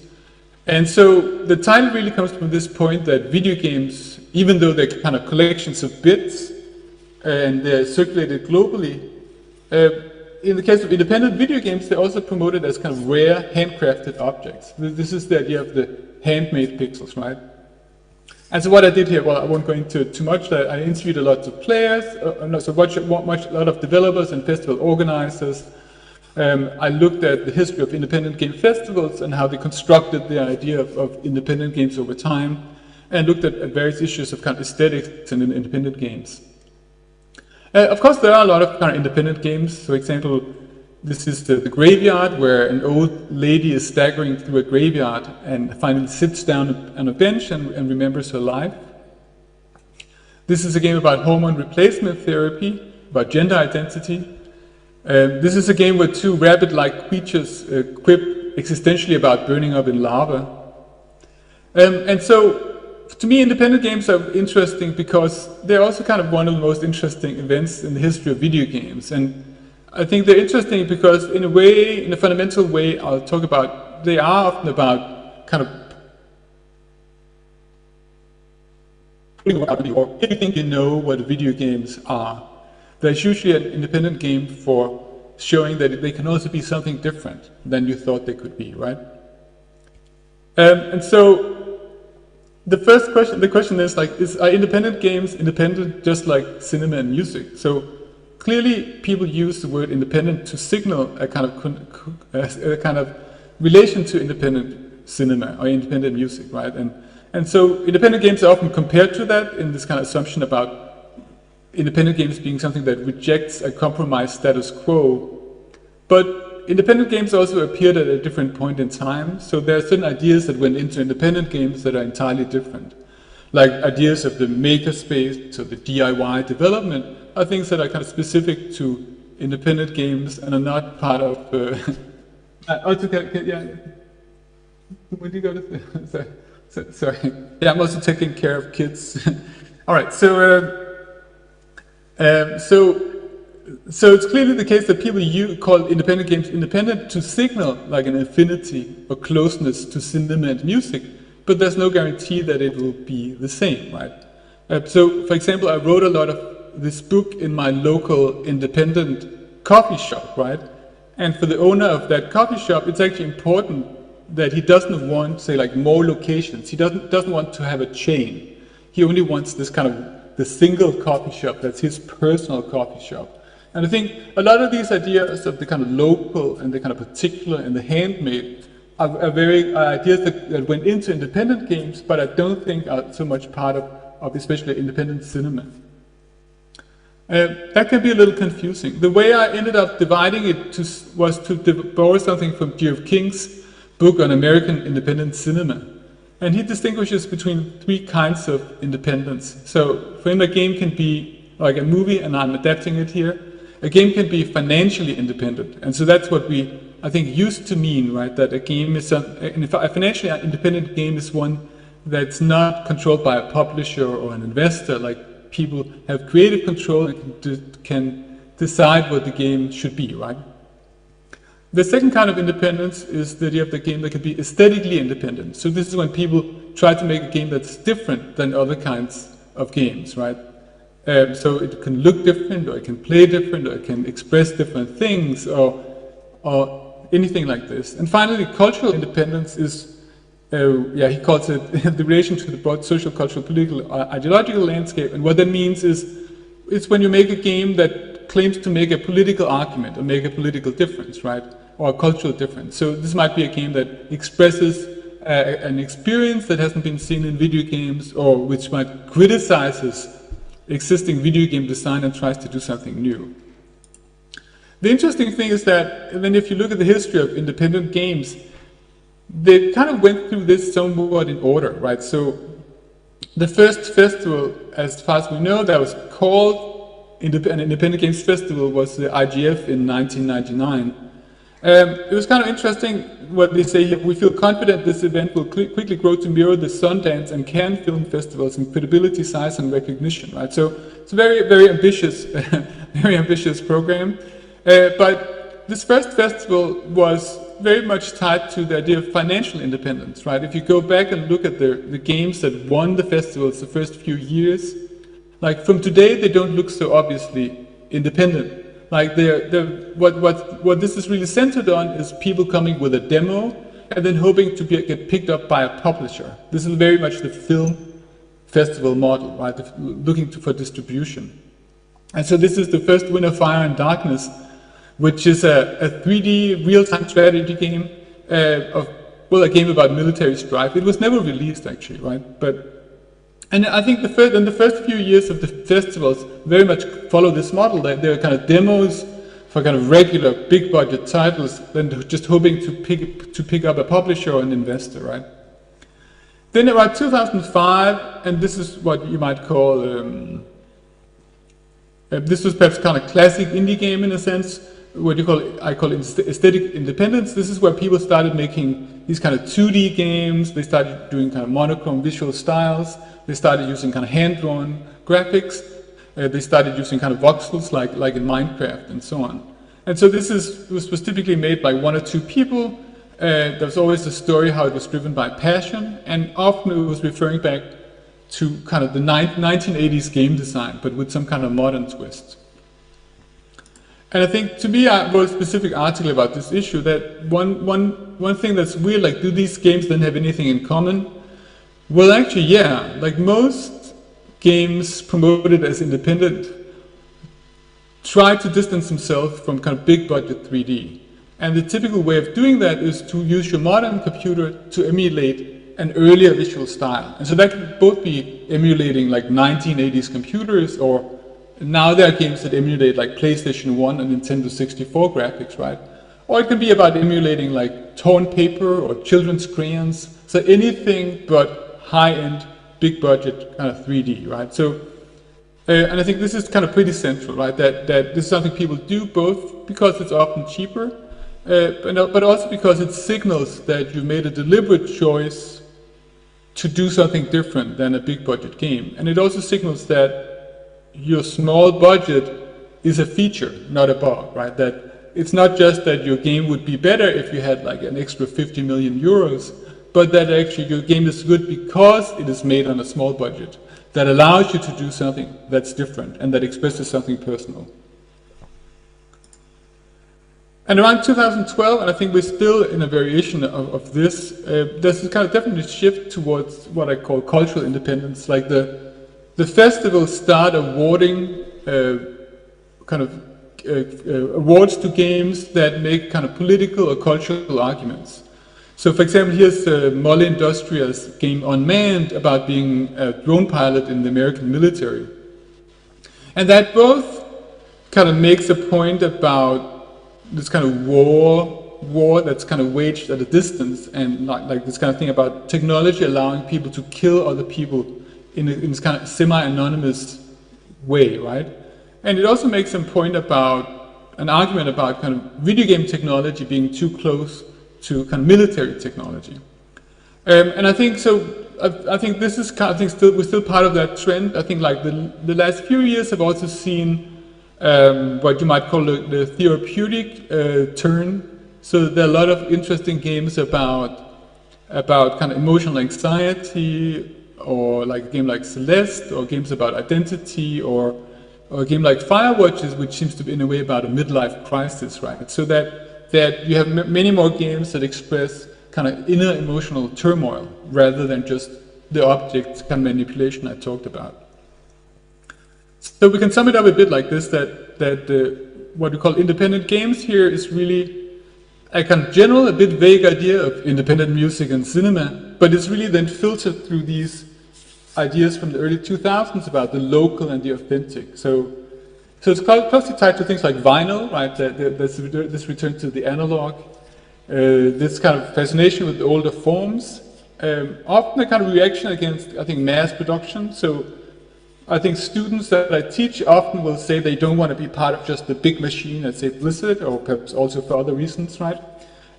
And so the title really comes from this point that video games, even though they're kind of collections of bits and they're circulated globally, in the case of independent video games, they're also promoted as kind of rare, handcrafted objects. This is the idea of the handmade pixels, right? And so what I did here, well, I won't go into too much. I interviewed a lot of players, a lot of developers and festival organizers. I looked at the history of independent game festivals and how they constructed the idea of independent games over time, and looked at various issues of kind of aesthetics in independent games. Of course, there are a lot of kind of independent games. For example, this is the graveyard, where an old lady is staggering through a graveyard and finally sits down on a bench and remembers her life. This is a game about hormone replacement therapy, about gender identity. This is a game where two rabbit-like creatures quip existentially about burning up in lava. And so, to me, independent games are interesting because they're also kind of one of the most interesting events in the history of video games. And I think they're interesting because in a way, in a fundamental way, I'll talk about, they are often about kind of if you think you know what video games are, there's usually an independent game for showing that they can also be something different than you thought they could be, right? And so the question is like, are independent games independent just like cinema and music? So clearly people use the word independent to signal a kind of relation to independent cinema or independent music, right? And so independent games are often compared to that in this kind of assumption about independent games being something that rejects a compromised status quo. But independent games also appeared at a different point in time, so there are certain ideas that went into independent games that are entirely different. Like ideas of the makerspace, or the DIY development, are things that are kind of specific to independent games and are not part of... Would you go to... Sorry. Yeah, I'm also taking care of kids. All right, so it's clearly the case that people call independent games independent to signal like an affinity or closeness to cinema and music, but there's no guarantee that it will be the same, right? So, for example, I wrote a lot of this book in my local independent coffee shop, right? And for the owner of that coffee shop, it's actually important that he doesn't want, say, like more locations. He doesn't want to have a chain. He only wants this kind of the single coffee shop that's his personal coffee shop. And I think a lot of these ideas of the kind of local and the kind of particular and the handmade are very ideas that went into independent games, but I don't think are so much part of especially independent cinema. That can be a little confusing. The way I ended up dividing it was to borrow something from Geoff King's book on American independent cinema. And he distinguishes between three kinds of independence. So for him, a game can be like a movie, and I'm adapting it here. A game can be financially independent. And so that's what we, I think, used to mean, right? That a game is a financially independent game is one that's not controlled by a publisher or an investor. Like people have creative control and can decide what the game should be, right? The second kind of independence is the idea of the game that can be aesthetically independent. So this is when people try to make a game that's different than other kinds of games, right? So it can look different, or it can play different, or it can express different things, or anything like this. And finally, cultural independence is, he calls it the relation to the broad social, cultural, political, ideological landscape. And what that means is, it's when you make a game that claims to make a political argument or make a political difference, right? Or a cultural difference. So this might be a game that expresses an experience that hasn't been seen in video games, or which might criticizes existing video game design and tries to do something new. The interesting thing is that, and then if you look at the history of independent games, they kind of went through this somewhat in order, right? So the first festival, as far as we know, that was called an Independent Games Festival was the IGF in 1999. It was kind of interesting what they say here. We feel confident this event will quickly grow to mirror the Sundance and Cannes film festivals in credibility, size, and recognition, right? So it's a very, very ambitious, very ambitious program. But this first festival was very much tied to the idea of financial independence, right? If you go back and look at the games that won the festivals the first few years, like from today, they don't look so obviously independent. Like what this is really centered on is people coming with a demo and then hoping to get picked up by a publisher. This is very much the film festival model, right? Looking for distribution. And so this is the first winner, Fire and Darkness, which is a 3D real-time strategy game a game about military strife. It was never released actually, right? And I think the first few years of the festivals very much follow this model. That they're kind of demos for kind of regular big budget titles, then just hoping to pick up a publisher or an investor, right? Then about 2005, and this is what you might call this was perhaps kind of classic indie game in a sense. I call it aesthetic independence. This is where people started making these kind of 2D games. They started doing kind of monochrome visual styles. They started using kind of hand-drawn graphics. They started using kind of voxels like in Minecraft and so on. And so this was typically made by one or two people. There was always a story how it was driven by passion, and often it was referring back to kind of the 1980s game design, but with some kind of modern twist. And I think, to me, I wrote a specific article about this issue, that one thing that's weird, like, do these games then have anything in common? Well, actually, yeah. Like, most games promoted as independent try to distance themselves from kind of big budget 3D. And the typical way of doing that is to use your modern computer to emulate an earlier visual style. And so that could both be emulating like 1980s computers, or now there are games that emulate like PlayStation 1 and Nintendo 64 graphics, right? Or it can be about emulating like torn paper or children's crayons. So anything but high-end, big-budget kind of 3D, right? So, and I think this is kind of pretty central, right? That this is something people do both because it's often cheaper, but also because it signals that you've made a deliberate choice to do something different than a big-budget game. And it also signals that your small budget is a feature, not a bug, right? That it's not just that your game would be better if you had like an extra 50 million euros, but that actually your game is good because it is made on a small budget that allows you to do something that's different and that expresses something personal. And around 2012, and I think we're still in a variation of this, there's this kind of definitely shift towards what I call cultural independence. Like the festivals start awarding awards to games that make kind of political or cultural arguments. So, for example, here's Molle Industria's game Unmanned about being a drone pilot in the American military. And that both kind of makes a point about this kind of war that's kind of waged at a distance, and like this kind of thing about technology allowing people to kill other people in this kind of semi-anonymous way, right? And it also makes some point about an argument about kind of video game technology being too close to kind of military technology. And I think so. I think this is kind of we're still part of that trend. I think like the last few years have also seen what you might call the therapeutic turn. So there are a lot of interesting games about kind of emotional anxiety, or like a game like Celeste, or games about identity, or a game like Firewatches, which seems to be in a way about a midlife crisis, right? So that you have many more games that express kind of inner emotional turmoil rather than just the object kind of manipulation I talked about. So we can sum it up a bit like this, that what we call independent games here is really a kind of general, a bit vague idea of independent music and cinema, but it's really then filtered through these ideas from the early 2000s about the local and the authentic. So it's closely tied to things like vinyl, right? This return to the analog, this kind of fascination with the older forms, often a kind of reaction against, I think, mass production. So I think students that I teach often will say they don't want to be part of just the big machine at, say, Blizzard, or perhaps also for other reasons, right?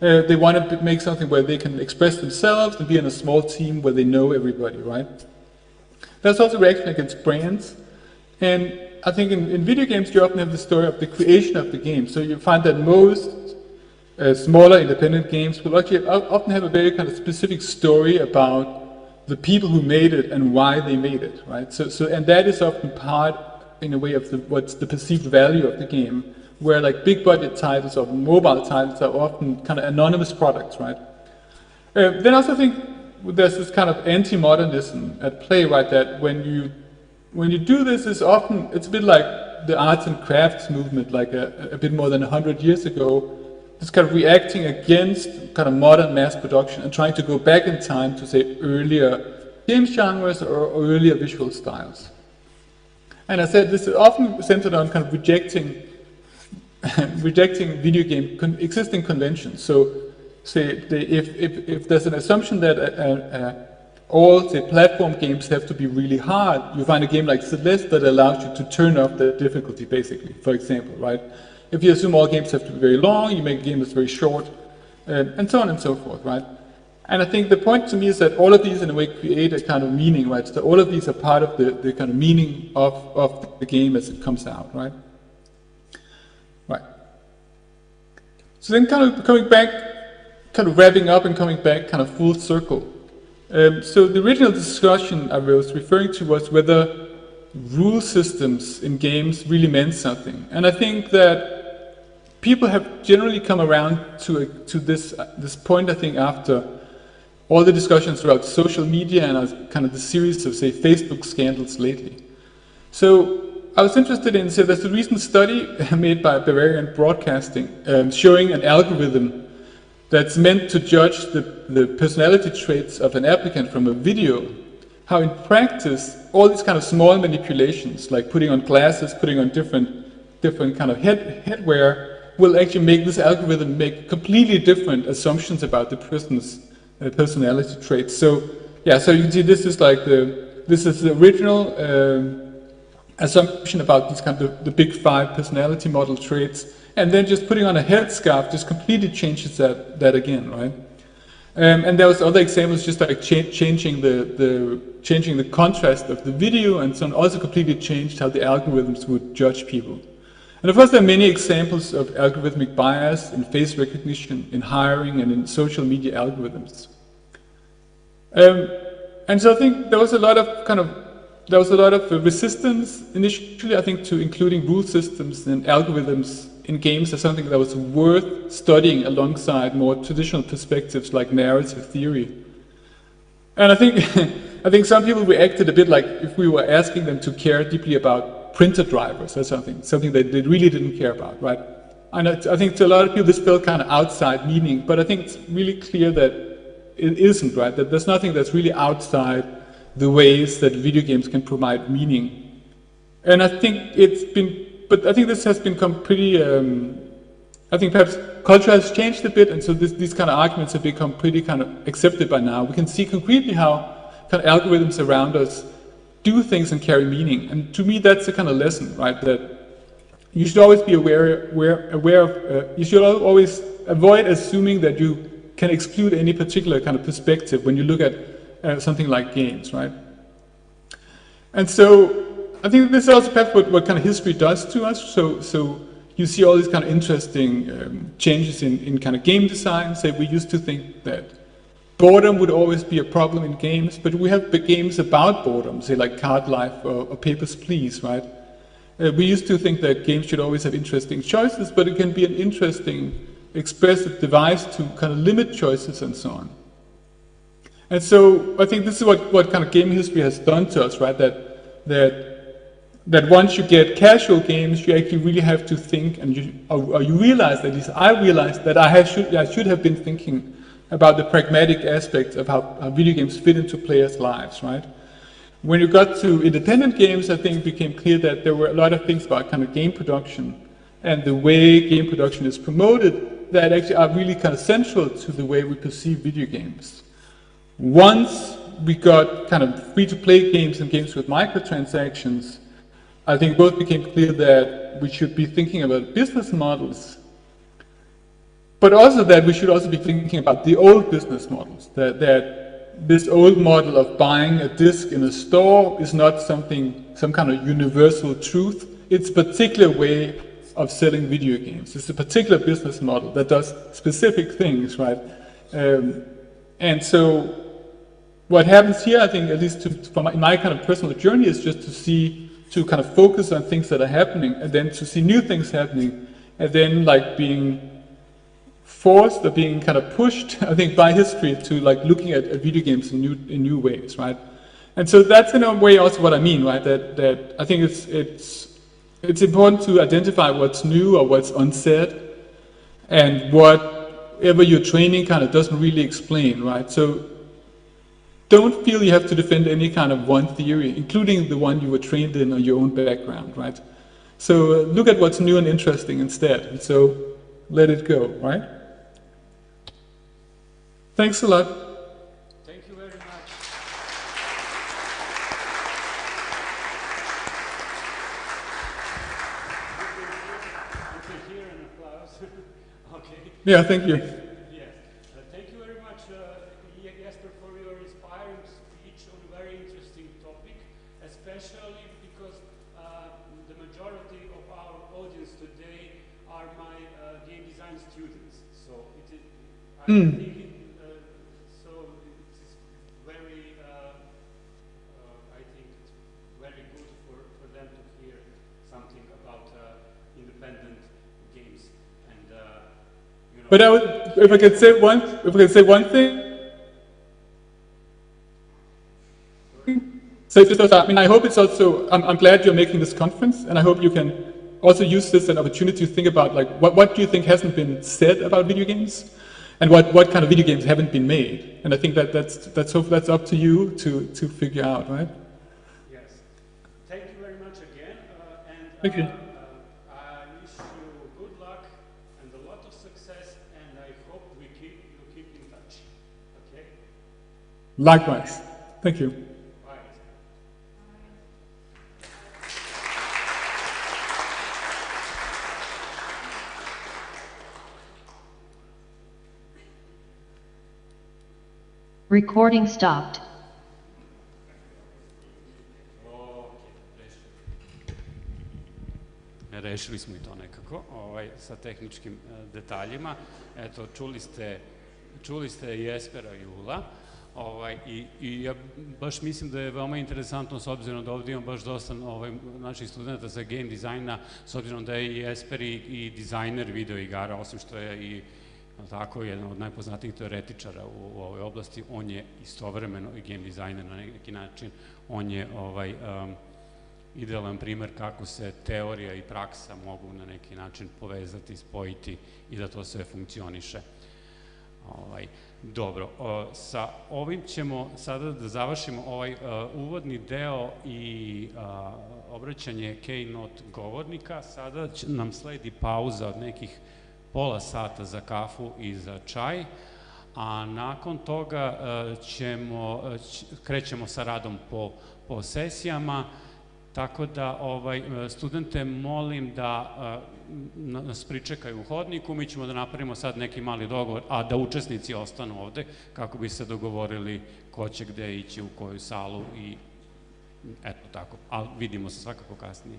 They want to make something where they can express themselves and be in a small team where they know everybody, right? There's also a reaction against brands. And I think in video games, you often have the story of the creation of the game. So you find that most smaller independent games will actually often have a very kind of specific story about the people who made it and why they made it, right? And that is often part, in a way, of what's the perceived value of the game, where like big budget titles or mobile titles are often kind of anonymous products, right? Then I also think there's this kind of anti-modernism at play, right? That when you do this, it's a bit like the arts and crafts movement, like a bit more than 100 years ago. It's kind of reacting against kind of modern mass production and trying to go back in time to, say, earlier game genres or earlier visual styles. And I said this is often centered on kind of rejecting video game existing conventions. So, say if there's an assumption that all, say, platform games have to be really hard, you find a game like Celeste that allows you to turn off the difficulty, basically, for example, right? If you assume all games have to be very long, you make a game that's very short, and so on and so forth, right? And I think the point to me is that all of these, in a way, create a kind of meaning, right? So all of these are part of the kind of meaning of the game as it comes out, right? Right. So then kind of coming back, kind of wrapping up and coming back kind of full circle. So the original discussion I was referring to was whether rule systems in games really meant something. And I think that people have generally come around to this point, I think, after all the discussions about social media and kind of the series of, say, Facebook scandals lately. So I was interested in, so there's a recent study made by Bavarian Broadcasting showing an algorithm that's meant to judge the personality traits of an applicant from a video, how in practice all these kind of small manipulations, like putting on glasses, putting on different kind of headwear, will actually make this algorithm make completely different assumptions about the person's personality traits. So yeah, so you can see this is the original assumption about these kind of the big 5 personality model traits, and then just putting on a headscarf just completely changes that again, right? And there was other examples, just like changing the contrast of the video and so on, also completely changed how the algorithms would judge people. And of course, there are many examples of algorithmic bias in face recognition, in hiring, and in social media algorithms. And so I think there was a lot of resistance initially, I think, to including rule systems and algorithms in games as something that was worth studying alongside more traditional perspectives like narrative theory. And I think some people reacted a bit like if we were asking them to care deeply about printer drivers or something that they really didn't care about, right? And I think to a lot of people this felt kind of outside meaning, but I think it's really clear that it isn't, right? That there's nothing that's really outside the ways that video games can provide meaning. And I think this has become pretty, I think perhaps culture has changed a bit, and so these kind of arguments have become pretty kind of accepted by now. We can see concretely how kind of algorithms around us do things and carry meaning. And to me, that's a kind of lesson, right? That you should always be aware of, you should always avoid assuming that you can exclude any particular kind of perspective when you look at something like games, right? And so I think this is also perhaps what kind of history does to us. So you see all these kind of interesting changes in kind of game design. Say we used to think that boredom would always be a problem in games, but we have games about boredom, say like Card Life or Papers, Please, right? We used to think that games should always have interesting choices, but it can be an interesting expressive device to kind of limit choices and so on. And so I think this is what kind of game history has done to us, right? That once you get casual games, you actually really have to think, and you realize, at least I realized, that I should have been thinking about the pragmatic aspects of how video games fit into players' lives, right? When you got to independent games, I think it became clear that there were a lot of things about kind of game production and the way game production is promoted that actually are really kind of central to the way we perceive video games. Once we got kind of free-to-play games and games with microtransactions, I think both became clear that we should be thinking about business models, but also that we should also be thinking about the old business models, that this old model of buying a disc in a store is not some kind of universal truth. It's a particular way of selling video games. It's a particular business model that does specific things, right? And so what happens here, I think, at least for my kind of personal journey, is just to kind of focus on things that are happening, and then to see new things happening, and then like being forced or being kind of pushed, I think, by history to like looking at video games in new ways, right? And so that's in a way also what I mean, right? That I think it's important to identify what's new or what's unsaid, and whatever your training kind of doesn't really explain, right? So don't feel you have to defend any kind of one theory, including the one you were trained in or your own background, right? So look at what's new and interesting instead. And so let it go, right? Thanks a lot. Thank you very much. You can hear an applause. Okay. Yeah, thank you. Yes. Thank you very much, Jesper, for your inspiring speech on a very interesting topic, especially because the majority of our audience today are my game design students. So it is, I think But if I could say one thing. So I mean, I hope it's also. I'm glad you're making this conference, and I hope you can also use this as an opportunity to think about like what do you think hasn't been said about video games, and what kind of video games haven't been made. And I think that's up to you to figure out, right? Yes. Thank you very much again, and thank you. I wish you good luck and a lot of success, and I hope you keep in touch. Okay. Likewise. Thank you. Bye. Recording stopped. Rešili smo i to nekako, sa tehničkim detaljima. Eto, čuli ste Jespera Juula, i ja baš mislim da je veoma interesantno, s obzirom da ovdje imam baš dosta naših studenta za game dizajna, s obzirom da je i Jesper i dizajner video igara, osim što je i tako jedan od najpoznatijih teoretičara u ovoj oblasti, on je istovremeno i game dizajner na neki način, on je idealan primer kako se teorija i praksa mogu na neki način povezati, spojiti i da to sve funkcioniše. Dobro, sa ovim ćemo sada da završimo ovaj uvodni deo i obraćanje keynote govornika. Sada nam sledi pauza od nekih pola sata za kafu i za čaj, a nakon toga krećemo sa radom po sesijama. Tako da studente molim da nas pričekaju u hodniku, mi ćemo da napravimo sad neki mali dogovor, a da učesnici ostanu ovde kako bi se dogovorili ko će gde ići, u koju salu i eto tako, ali vidimo se svakako kasnije.